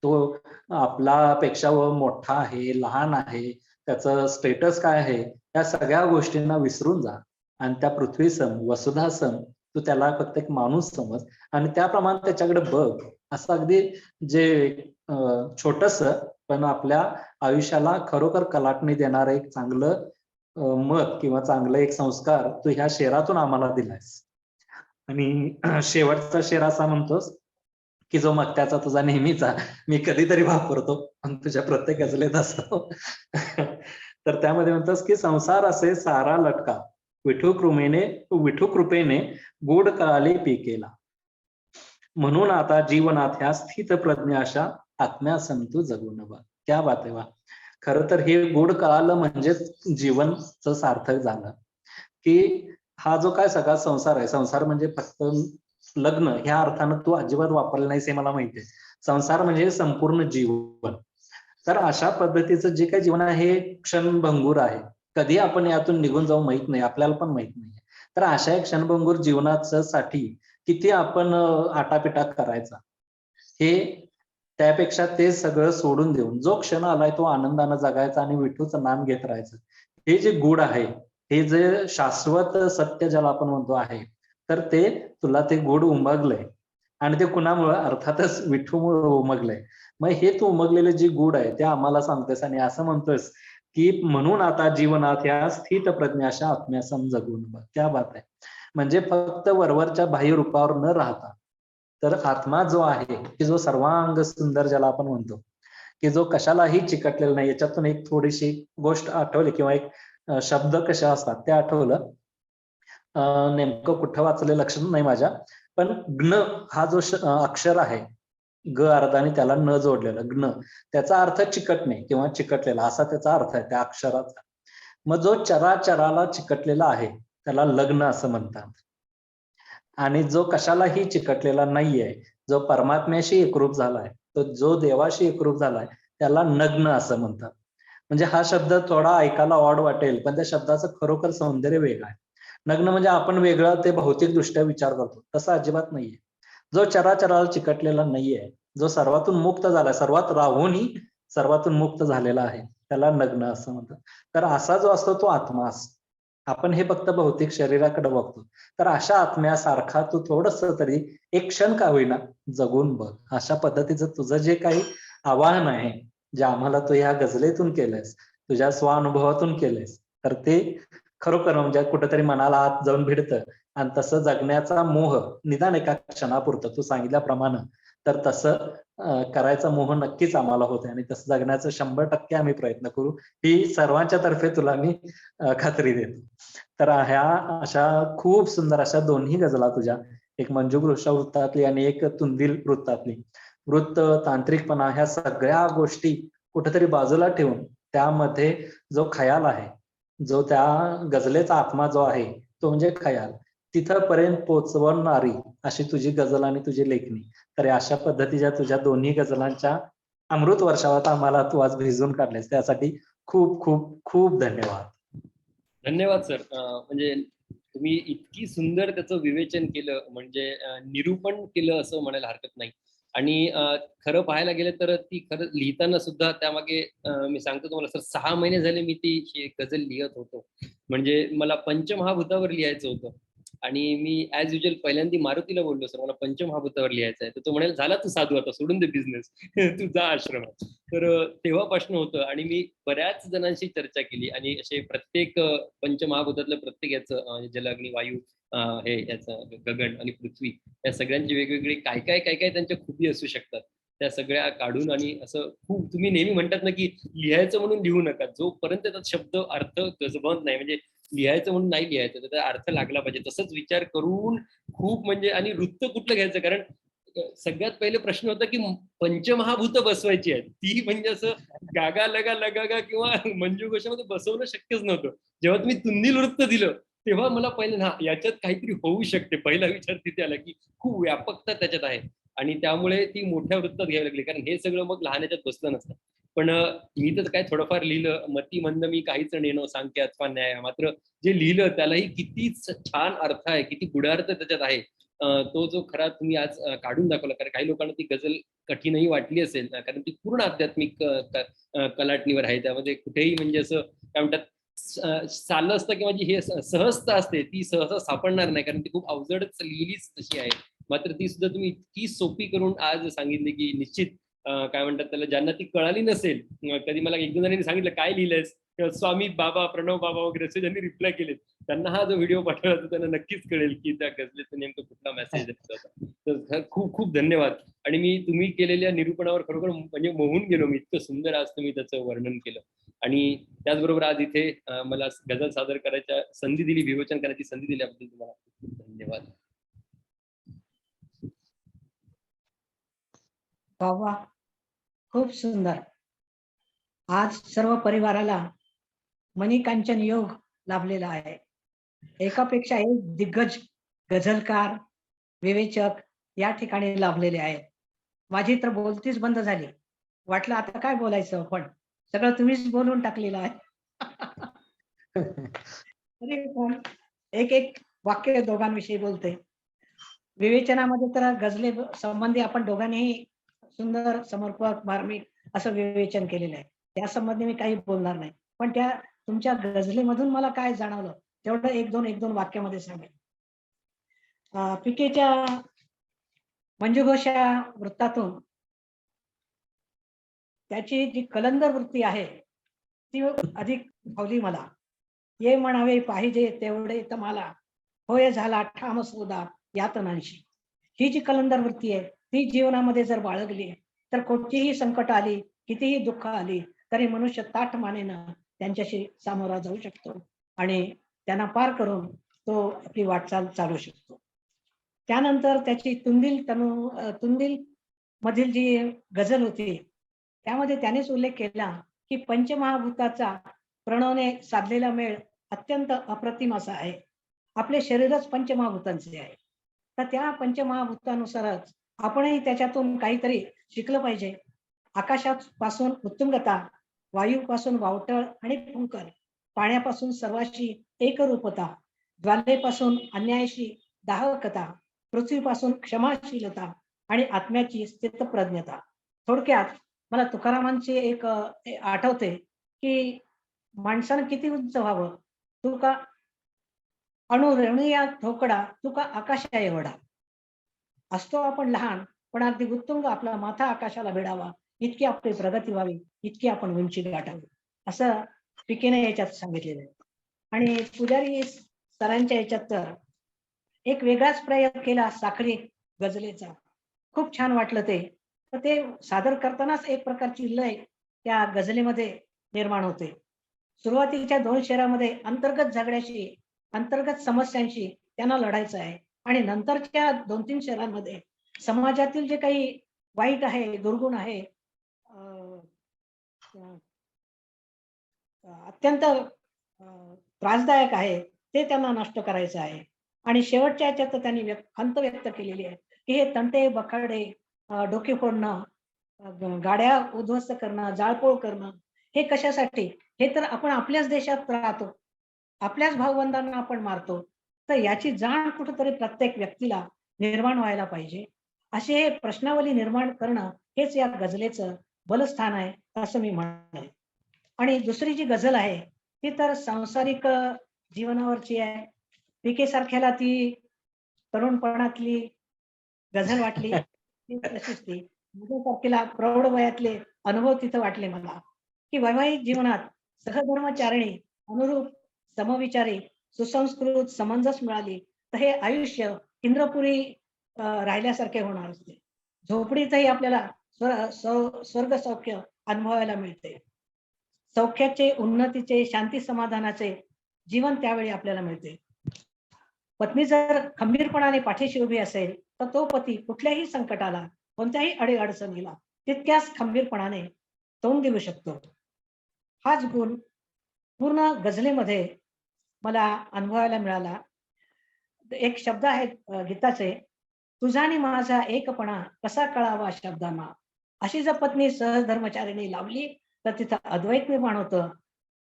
तो आपल्यापेक्षा मोठा आहे, लहान आहे, त्याचं स्टेटस काय आहे, या सगळ्या गोष्टींना विसरून जा आणि त्या पृथ्वी सम, वसुधा सम तू त्याला फक्त एक माणूस समज आणि त्याप्रमाणे त्याच्याकडे बघ. असं अगदी जे छोटस पण आपल्या आयुष्याला खरोखर कलाटणी देणारं एक चांगलं मत किंवा चांगलं एक संस्कार तू ह्या शेरातून आम्हाला दिलायस. आणि शेवटचा शेर असा म्हणतोस की जो मक्त्याचा तुझा नेहमीचा मी कधीतरी वापरतो पण तुझ्या प्रत्येक गजलेत असतो. तर त्यामध्ये म्हणतोस की संसार असे सारा लटका विठू कृपेने गोड कळाले पिकेला. म्हणून आता जीवनात ह्या स्थित प्रज्ञाशा आत्म्या संतू जगून बघ. क्या बात आहे वा. खरं तर हे गोड कळालं म्हणजेच जीवनचं सार्थक झालं. की हा जो काय सगळा संसार आहे, संसार म्हणजे फक्त लग्न ह्या अर्थानं तू अजिबात वापरलं नाहीस हे मला माहिती आहे. संसार म्हणजे संपूर्ण जीवन. तर अशा पद्धतीचं जे काही जीवन आहे हे क्षणभंगूर आहे. कधी आपण यातून निघून जाऊ माहित नाही, आपल्याला पण माहित नाही. तर अशा एक क्षणभंगूर जीवनाच्या साठी किती आपण आटापिटा करायचा, हे त्यापेक्षा ते सगळं सोडून देऊन जो क्षण आलाय तो आनंदानं जगायचा आणि विठूचं नाम घेत राहायचं. हे जे गुढ आहे, हे जे शाश्वत सत्य ज्याला आपण म्हणतो आहे, तर ते तुला ते गुढ उमगलंय. आणि ते कुणामुळं, अर्थातच विठूमुळे उमगलंय. मग हे तू उमगलेले जे गुढ आहे ते आम्हाला सांगतोयस आणि असं म्हणतोयस की म्हणून आता जीवनात या स्थित प्रज्ञाशा आत्म्यासम जगून बघ. क्या बात आहे. म्हणजे फक्त वरवरच्या बाह्य रूपावर न राहता तर आत्मा जो आहे की जो सर्वांग सुंदर ज्याला आपण म्हणतो की जो कशालाही चिकटलेला नाही. याच्यातून एक थोडीशी गोष्ट आठवली किंवा एक शब्द कशा असतात ते आठवलं. नेमकं कुठं वाचले लक्षात नाही माझ्या, पण ग्न हा जो अक्षर आहे, ग अर्धा आणि त्याला न जोडलेला ग्न, त्याचा अर्थ चिकटणे किंवा चिकटलेला असा त्याचा अर्थ आहे त्या अक्षराचा. मग जो चराचराला चिकटलेला आहे त्याला लग्न असं म्हणतात. आणि जो कशालाही चिकटलेला नाहीये, जो परमात्म्याशी एकरूप झालाय, तो जो देवाशी एकरूप झालाय त्याला नग्न असं म्हणतात. म्हणजे हा शब्द थोडा ऐकायला ऑड वाटेल पण त्या शब्दाचं खरोखर सौंदर्य वेगळं आहे. नग्न म्हणजे आपण वेगळं ते भौतिक दृष्ट्या विचार करतो, तसं अजिबात नाहीये. जो चराचराला चिकटलेला नाहीये, जो सर्वातून मुक्त झालाय, सर्वात राहूनही सर्वातून मुक्त झालेला आहे, त्याला नग्न असं म्हणतात. तर असा जो असतो तो आत्मा असतो. आपण हे फक्त भौतिक शरीराकडे बघतो. तर अशा आत्म्यासारखा तू थोडस तरी एक क्षण का होईना जगून बघ. अशा पद्धतीचं तुझं जे काही आवाहन आहे, जे आम्हाला तू या गझलेतून केलंयस, तुझ्या स्वानुभवातून केलंयस, तर ते खरोखर म्हणजे कुठेतरी मनाला आत जाऊन भिडतं. आणि तसं जगण्याचा मोह निदान एका क्षणापुरतं तू सांगितल्याप्रमाणे तर तसं करायचा मोह नक्कीच आम्हाला होतोय आणि तसं जगण्याचं 100% आम्ही प्रयत्न करू, ही सर्वांच्या तर्फे तुला मी खात्री देतो. तर ह्या अशा खूप सुंदर अशा दोन्ही गझला तुझ्या, एक मंजुषा वृत्तातली आणि एक तुंदिल वृत्तातली, वृत्त, तांत्रिकपणा ह्या सगळ्या गोष्टी कुठेतरी बाजूला ठेवून त्यामध्ये जो खयाल आहे, जो त्या गझलेचा आत्मा जो आहे तो म्हणजे खयाल, तिथपर्यंत पोहोचवणारी अशी तुझी गझल आणि तुझी लेखणी. तर अशा पद्धतीच्या तुझ्या दोन्ही गझलांच्या अमृत वर्षावात आम्हाला तू आज भिजवून काढलेस, त्यासाठी खूप खूप खूप धन्यवाद. धन्यवाद सर. म्हणजे तुम्ही इतकी सुंदर त्याचं विवेचन केलं, म्हणजे निरूपण केलं असं म्हणायला हरकत नाही. आणि खरं पाहायला गेलं तर ती खरं लिहिताना सुद्धा त्यामागे मी सांगतो तुम्हाला सर, 6 महिने झाले मी ती गझल लिहत होतो. म्हणजे मला पंचमहाभूतावर लिहायचं होतं आणि मी ॲज युजुअल पहिल्यांदा मारुतीला बोललो, सर मला पंचमहाभूतावर लिहायचं आहे. तर तो म्हणाला, झाला तू साधू, आता सोडून दे बिझनेस, तू जा आश्रमात. तर तेव्हापासून होतं आणि मी बऱ्याच जणांशी चर्चा केली आणि असे प्रत्येक पंचमहाभूतातलं प्रत्येक याचं जल, अग्नी, वायू, हे याचं गगन आणि पृथ्वी, या सगळ्यांची वेगवेगळी काय काय त्यांच्या खूबी असू शकतात, त्या सगळ्या काढून आणि असं खूप, तुम्ही नेहमी म्हणतात ना की लिहायचं म्हणून लिहू नका, जोपर्यंत त्याचा शब्द अर्थ गजबत नाही, म्हणजे लिहायचं म्हणून नाही लिहायचं, त्याचा अर्थ लागला पाहिजे, तसंच विचार करून खूप, म्हणजे आणि वृत्त कुठलं घ्यायचं, कारण सगळ्यात पहिले प्रश्न होता की पंचमहाभूत बसवायची आहेत, ती म्हणजे असं गागा लगा लगागा किंवा मंजू घोषामध्ये बसवणं शक्यच नव्हतं. जेव्हा तुम्ही तुंदिल वृत्त दिलं तेव्हा मला पहिलं ना याच्यात काहीतरी होऊ शकते, पहिला विचार तिथे आला की खूप व्यापकता त्याच्यात आहे आणि त्यामुळे ती मोठ्या वृत्तात घ्यावी लागली, कारण हे सगळं मग लहान याच्यात बसलं नसतं. पण मी तर काय थोडंफार लिहिलं, मती मंद मी काहीच नेणो सांख्य अथवा न्याय, मात्र जे लिहिलं त्यालाही किती छान अर्थ आहे, किती गुढार्थ त्याच्यात आहे. तो जो खरा तुम्ही आज काढून दाखवला, कारण काही लोकांना ती गझल कठीणही वाटली असेल, कारण ती पूर्ण आध्यात्मिक कलाटणीवर आहे, त्यामध्ये कुठेही म्हणजे असं काय म्हणतात चाललं असतं किंवा जी हे सहजता असते ती सहसा सापडणार नाही, कारण ती खूप अवजडच लिहिलीच तशी आहे. मात्र ती सुद्धा तुम्ही इतकी सोपी करून आज सांगितली की निश्चित काय म्हणतात त्याला, ज्यांना ती कळाली नसेल, कधी मला एक दोन जणांनी सांगितलं काय लिहिलंयस, स्वामी बाबा, प्रणव बाबा वगैरे असे ज्यांनी रिप्लाय केलेत, त्यांना हा जो व्हिडिओ पाठवला तर त्यांना नक्कीच कळेल की त्या गझलेचा नेमकं कुठला मेसेज होता. तर खूप खूप धन्यवाद. आणि मी तुम्ही केलेल्या निरूपणावर खरोखर म्हणजे मोहून गेलो मी, इतकं सुंदर आज तुम्ही त्याचं वर्णन केलं. आणि त्याचबरोबर आज इथे मला गझल सादर करायच्या संधी दिली, विवेचन करायची संधी दिल्याबद्दल तुम्हाला खूप धन्यवाद. वा, खूप सुंदर. आज सर्व परिवाराला मणिकांचन योग लाभलेला आहे. एकापेक्षा एक दिग्गज गझलकार, विवेचक या ठिकाणी लाभलेले आहेत. माझी तर बोलतीच बंद झाली, वाटलं आता काय बोलायचं, पण सगळं तुम्हीच बोलून टाकलेलं आहे. तरी पण एक एक वाक्य दोघांविषयी बोलते. विवेचनामध्ये तर गझले संबंधी आपण दोघांनीही सुंदर, समर्पक, मार्मिक असं विवेचन केलेलं आहे. त्या संबंधी मी काही बोलणार नाही, पण त्या तुमच्या गझलेमधून मला काय जाणवलं तेवढं एक दोन वाक्यामध्ये सांगेन. पिकेच्या मंजुघोषा वृत्तातून त्याची जी कलंदर वृत्ती आहे ती अधिक भावली मला. ये म्हणावे पाहिजे तेवढे तम्हाला, होय झाला ठाम सौदा यातनांशी. ही जी कलंदर वृत्ती आहे ती जीवनामध्ये जर बाळगली तर कोणतीही संकट आली, कितीही दुःख आली तरी मनुष्य ताठ मानेनं त्यांच्याशी सामोरा जाऊ शकतो आणि त्यांना पार करून तो आपली वाटचाल चालू शकतो. त्यानंतर त्याची तुंदिल मधील जी गझल होती त्यामध्ये त्यानेच उल्लेख केला की पंचमहाभूताचा प्रणवने साधलेला मेळ अत्यंत अप्रतिम असा आहे. आपले शरीरच पंचमहाभूतांचे आहे, तर त्या पंचमहाभूतानुसारच आपणही त्याच्यातून काहीतरी शिकलं पाहिजे. आकाशापासून उत्तुंगता, वायूपासून वावटळ आणि फुंकर, पाण्यापासून सर्वाशी एकरूपता, ज्वालेपासून अन्यायाशी दाहकता, पृथ्वीपासून क्षमाशीलता आणि आत्म्याची स्थितप्रज्ञता. थोडक्यात मला तुकारामांची एक आठवते की माणसानं किती उंच व्हावं, तुका अणुरेणुया ठोकडा, तुका आकाशा एवढा. असतो आपण लहान, पण अगदी उत्तुंग आपला माथा आकाशाला भिडावा, इतकी आपली प्रगती व्हावी, इतकी आपण उंची गाठावी, असं पिकेने याच्यात सांगितलेलं आहे. आणि पुजारी सरांच्या याच्यात तर एक वेगळाच प्रयोग केला साखळी गझलेचा. खूप छान वाटलं ते. तर ते सादर करतानाच एक प्रकारची लय त्या गझलेमध्ये निर्माण होते. सुरुवातीच्या 2 शेरामध्ये अंतर्गत झगड्याशी, अंतर्गत समस्यांशी त्यांना लढायचं आहे आणि नंतरच्या 2-3 शेरांमध्ये समाजातील जे काही वाईट आहे, दुर्गुण आहे, अ, अ, अत्यंत त्रासदायक आहे, ते त्यांना नष्ट करायचं आहे. आणि शेवटच्या ह्याच्यात तर त्यांनी खंत व्यक्त केलेली आहे, की हे तंटे, बखाडे, डोके फोडणं, गाड्या उद्ध्वस्त करणं, जाळपोळ करणं, हे कशासाठी? हे तर आपण आपल्याच देशात राहतो. आपल्याच भावबंधांना आपण मारतो. तर याची जाण कुठेतरी प्रत्येक व्यक्तीला निर्माण व्हायला पाहिजे. अशी हे प्रश्नावली निर्माण करणं हेच या गझलेचं बलस्थान आहे, असं मी म्हणेन. आणि दुसरी जी गझल आहे, ती तर सांसारिक जीवनावरची आहे. पी.के. सारख्याला ती तरुणपणातली गझल वाटली, ती तशीच ती. माझ्यासारखीला प्रौढ वयातले अनुभव तिथं वाटले मला, की वैवाहिक जीवनात सहधर्मचारिणी, अनुरूप, समविचारी, सुसंस्कृत, समंजस मिळाली, तर हे आयुष्य इंद्रपुरी राहिल्यासारखे होणार असते. झोपडीतही आपल्याला स्वर्ग सौख्य अनुभवायला मिळते. सौख्याचे, उन्नतीचे, शांती समाधानाचे जीवन त्यावेळी आपल्याला मिळते. पत्नी जर खंबीरपणाने पाठीशी उभी असेल, तर तो पती कुठल्याही संकटाला, कोणत्याही अडीअडचणीला तितक्याच खंबीरपणाने तोंड देऊ शकतो. हाच गुण पूर्ण गझलेमध्ये मला अनुभवायला मिळाला. एक शब्द आहेत गीताचे, तुझा आणि माझा एकपणा कसा कळावा शब्दांना. अशी जर पत्नी सहधर्मचारिणी लावली, तर तिथं अद्वैत निर्माण होतं,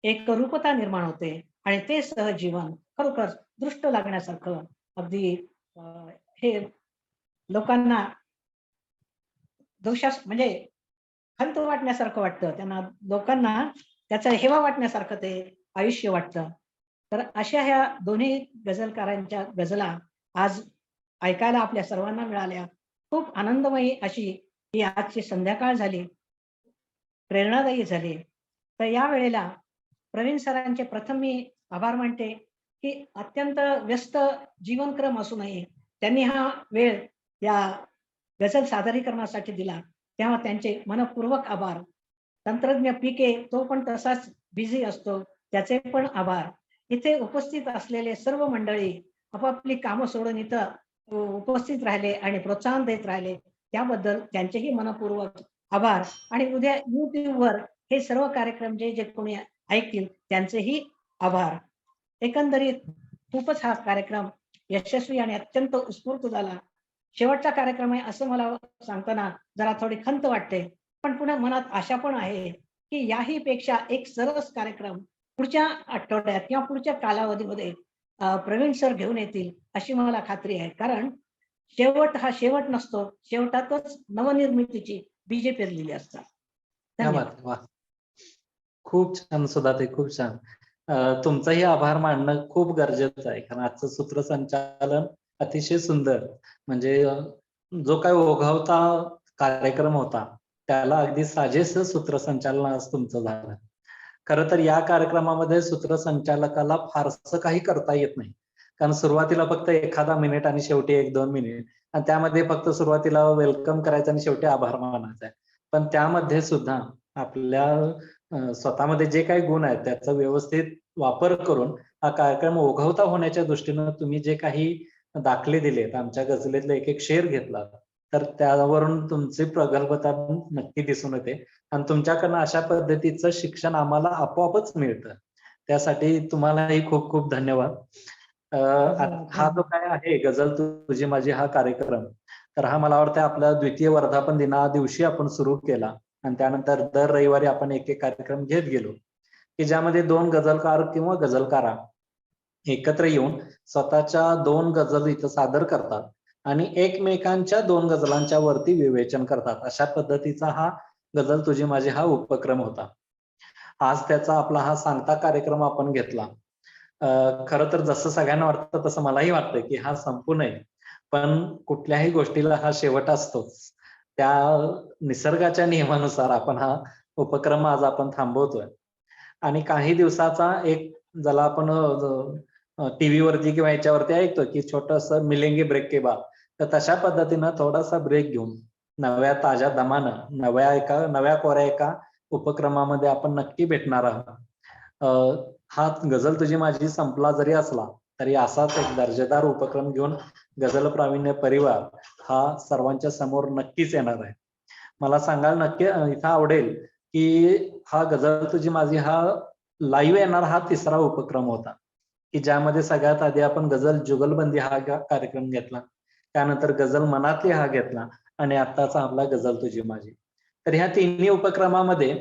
एकरूपता निर्माण होते आणि ते सहजीवन खरोखर दृष्ट लागण्यासारखं अगदी अ, हे लोकांना दोषास म्हणजे खंत वाटण्यासारखं वाटतं. त्यांना लोकांना त्याचा हेवा वाटण्यासारखं ते आयुष्य वाटतं. तर अशा ह्या दोन्ही गझलकारांच्या गझला आज ऐकायला आपल्या सर्वांना मिळाल्या. खूप आनंदमयी अशी ही आजची संध्याकाळ झाली. प्रेरणादायी झाली. तर या वेळेला प्रवीण सरांचे प्रथम मी आभार मानते, की अत्यंत व्यस्त जीवनक्रम असूनही त्यांनी हा वेळ या गझल सादरीकरणासाठी दिला. तेव्हा त्यांचे मनःपूर्वक आभार. तंत्रज्ञ पी.के. तो पण तसाच बिझी असतो. त्याचे पण आभार. इथे उपस्थित असलेले सर्व मंडळी आपापली कामं सोडून इथं उपस्थित राहिले आणि प्रोत्साहन देत राहिले. त्याबद्दल त्यांचेही मनःपूर्वक आभार. आणि उद्या YouTubeवर हे सर्व कार्यक्रम जे जे कोणी ऐकतील त्यांचेही आभार. एकंदरीत खूपच हा कार्यक्रम यशस्वी आणि अत्यंत उत्स्फूर्त झाला. शेवटचा कार्यक्रम आहे असं मला सांगताना जरा थोडी खंत वाटते. पण पुन्हा मनात आशा पण आहे, की याही पेक्षा एक सरस कार्यक्रम पुढच्या आठवड्यात किंवा पुढच्या कालावधीमध्ये प्रवीण सर घेऊन येतील अशी मला खात्री आहे. कारण शेवट हा शेवट नसतो. शेवटातच नवनिर्मितीची बीजे पेरलेली असतात. क्या धन्यवाद. बात आहे, वा. खूप छान सुधाते, खूप छान. तुमचाही आभार मानणं खूप गरजेचं आहे, कारण आजचं सूत्रसंचालन अतिशय सुंदर. म्हणजे जो काही ओघवता कार्यक्रम होता, त्याला अगदी साजेसं सूत्रसंचालन आज तुमचं झालं. खरं तर या कार्यक्रमामध्ये सूत्रसंचालकाला फारसं काही करता येत नाही. कारण सुरुवातीला फक्त एखादा मिनिट आणि शेवटी 1-2 मिनिट, आणि त्यामध्ये फक्त सुरुवातीला वेलकम करायचं आणि शेवटी आभार मानायचा आहे. पण त्यामध्ये सुद्धा आपल्या स्वतःमध्ये जे काही गुण आहेत त्याचा व्यवस्थित वापर करून हा कार्यक्रम ओघवता होण्याच्या दृष्टीनं तुम्ही जे काही दाखले दिलेत, आमच्या गझलेतला एक शेर घेतला, तर त्यावरून तुमची प्रगल्भता नक्की दिसून येते. आणि तुमच्याकडनं अशा पद्धतीचं शिक्षण आम्हाला आपोआपच मिळतं. त्यासाठी तुम्हालाही खूप खूप धन्यवाद. हा जो काय आहे गझल तुझी माझी हा कार्यक्रम, तर हा मला वाटतं आपल्या द्वितीय वर्धापन दिना दिवशी आपण सुरू केला आणि त्यानंतर दर रविवारी आपण एक कार्यक्रम घेत गेलो, की ज्यामध्ये 2 गझलकार किंवा गझलकारा एकत्र येऊन स्वतःच्या 2 गझल इथं सादर करतात आणि एकमेकांच्या 2 गझलांच्या वरती विवेचन करतात. अशा पद्धतीचा हा गझल तुझी माझी हा उपक्रम होता. आज त्याचा आपला हा सांगता कार्यक्रम आपण घेतला. खरं तर जसं सगळ्यांना वाटतं तसं मलाही वाटतं, की हा संपू नये. पण कुठल्याही गोष्टीला हा शेवट असतोच. त्या निसर्गाच्या नियमानुसार आपण हा उपक्रम आज आपण थांबवतोय. आणि काही दिवसाचा एक ज्याला आपण टीव्ही वरती किंवा याच्यावरती ऐकतो की छोटस मिलेंगे ब्रेक के बाद, तर तशा पद्धतीनं थोडासा ब्रेक घेऊन नव्या ताज्या दमानं नव्या कोऱ्या एका उपक्रमामध्ये आपण नक्की भेटणार आहोत. हा गझल तुझी माझी संपला जरी असला तरी असाच एक दर्जेदार उपक्रम घेऊन गझल प्रावीण्य परिवार हा सर्वांच्या समोर नक्कीच येणार आहे. मला सांगायला नक्की इथं आवडेल की हा गझल तुझी माझी हा लाईव्ह येणार हा तिसरा उपक्रम होता, की ज्यामध्ये सगळ्यात आधी आपण गझल जुगलबंदी हा कार्यक्रम घेतला, त्यानंतर गझल मनातली हा घेतला आणि आत्ताचा आपला गझल तुझी माझी. तर ह्या तिन्ही उपक्रमामध्ये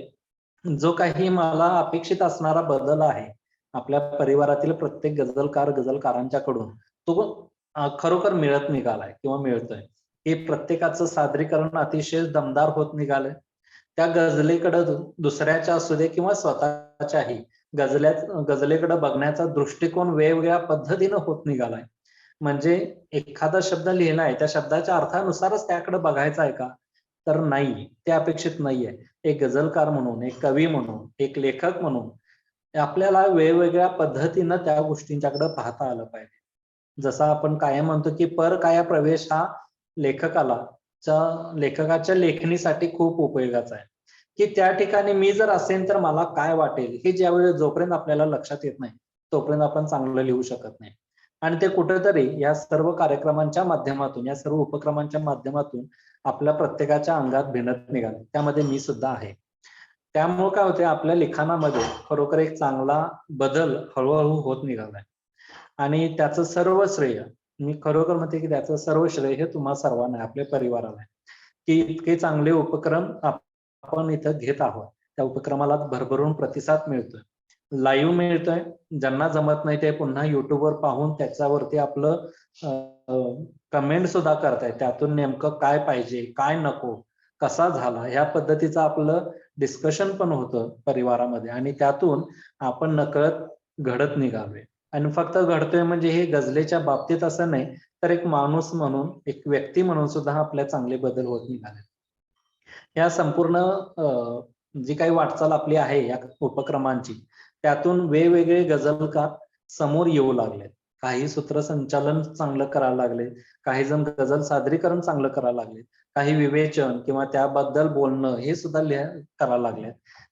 जो काही मला अपेक्षित असणारा बदल आहे आपल्या परिवारातील प्रत्येक गझलकारांच्याकडून, तो खरोखर मिळत निघालाय किंवा मिळतोय. हे प्रत्येकाचं सादरीकरण अतिशय दमदार होत निघालंय. त्या गझलेकडे दुसऱ्याच्या असू दे किंवा स्वतःच्याही गझलेकडे बघण्याचा दृष्टिकोन वेगवेगळ्या पद्धतीनं होत निघालाय. म्हणजे एखादा शब्द लिहिलाय त्या शब्दाच्या अर्थानुसारच त्याकडे बघायचा आहे का, तर नाही, ते अपेक्षित नाहीये. एक गझलकार म्हणून, एक कवी म्हणून, एक लेखक म्हणून आपल्याला वेगवेगळ्या पद्धतीनं त्या गोष्टींच्याकडे पाहता आलं पाहिजे. जसं आपण कायम म्हणतो की परकाया प्रवेश हा लेखकाच्या लेखणीसाठी खूप उपयोगाचा आहे, की त्या ठिकाणी मी जर असेन तर मला काय वाटेल हे ज्यावेळी जोपर्यंत आपल्याला लक्षात येत नाही तोपर्यंत आपण चांगलं लिहू शकत नाही. आणि ते कुठेतरी या सर्व कार्यक्रमांच्या माध्यमातून, या सर्व उपक्रमांच्या माध्यमातून आपल्या प्रत्येकाच्या अंगात भिनत निघाले, त्यामध्ये मी सुद्धा आहे. त्यामुळे काय होते, आपल्या लिखाणामध्ये खरोखर एक चांगला बदल हळूहळू होत निघालाय. आणि त्याचं सर्व श्रेय, मी खरोखर म्हणते की त्याचं सर्व श्रेय हे तुम्हा सर्वांना, आपल्या परिवाराला आहे, की इतके चांगले उपक्रम आपण इथं घेत आहोत. त्या उपक्रमाला भरभरून प्रतिसाद मिळतोय, लाईव्ह मिळतोय. ज्यांना जमत नाही ते पुन्हा युट्यूबवर पाहून त्याच्यावरती आपलं कमेंट सुद्धा करतायत. त्यातून नेमकं काय पाहिजे, काय नको, कसा झाला, ह्या पद्धतीचं आपलं डिस्कशन पण होतं परिवारामध्ये आणि त्यातून आपण नकळत घडत निघालोय. आणि फक्त घडतोय म्हणजे हे गझलेच्या बाबतीत असं नाही, तर एक माणूस म्हणून, एक व्यक्ती म्हणून सुद्धा आपल्या चांगले बदल होत निघाले. या संपूर्ण जी काही वाटचाल आपली आहे या उपक्रमांची, त्यातून वेगवेगळे गझलकार समोर येऊ लागले. काही सूत्रसंचालन चांगलं करायला लागले, काही जण गझल सादरीकरण चांगलं करायला लागले, काही विवेचन किंवा त्याबद्दल बोलणं हे सुद्धा करायला लागले.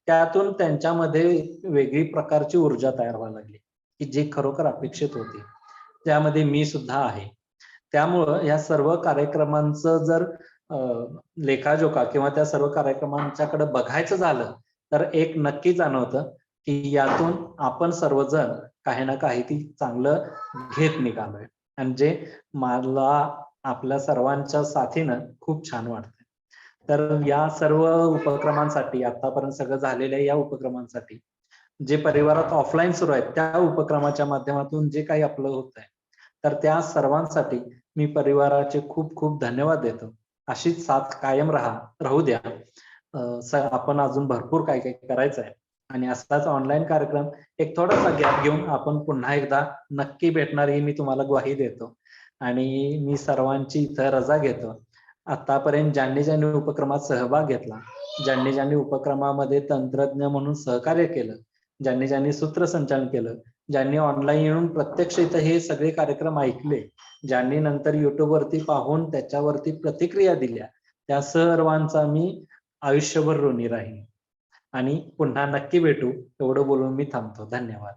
त्यातून त्यांच्यामध्ये वेगळी प्रकारची ऊर्जा तयार व्हायला लागली, की जी खरोखर अपेक्षित होती. त्यामध्ये मी सुद्धा आहे. त्यामुळं या सर्व कार्यक्रमांचं जर लेखाजोखा किंवा त्या सर्व कार्यक्रमांच्याकडे बघायचं झालं तर एक नक्की जाणवतं की यातून आपण सर्वजण काही ना काही ती चांगलं घेत निघालोय, आणि जे मला आपल्या सर्वांच्या साथीनं खूप छान वाटतंय. तर या सर्व उपक्रमांसाठी, आतापर्यंत सगळं झालेल्या या उपक्रमांसाठी, जे परिवारात ऑफलाईन सुरू आहेत त्या उपक्रमाच्या माध्यमातून जे काही आपलं होत आहे, तर त्या सर्वांसाठी मी परिवाराचे खूप खूप धन्यवाद देतो. अशीच साथ कायम राहू द्या. आपण अजून भरपूर काय काय करायचं आहे आणि असाच ऑनलाईन कार्यक्रम एक थोडासा गॅप घेऊन आपण पुन्हा एकदा नक्की भेटणार ही मी तुम्हाला ग्वाही देतो. आणि मी सर्वांची इथं रजा घेतो. आतापर्यंत ज्यांनी उपक्रमात सहभाग घेतला, ज्यांनी उपक्रमामध्ये तंत्रज्ञ म्हणून सहकार्य केलं, ज्यांनी सूत्रसंचालन केलं, ज्यांनी ऑनलाईन येऊन प्रत्यक्ष इथं हे सगळे कार्यक्रम ऐकले, ज्यांनी नंतर युट्यूब वरती पाहून त्याच्यावरती प्रतिक्रिया दिल्या, त्या सर्वांचा मी आयुष्यभर ऋणी राहीन. आणि पुन्हा नक्की भेटू, एवढं बोलून मी थांबतो. धन्यवाद.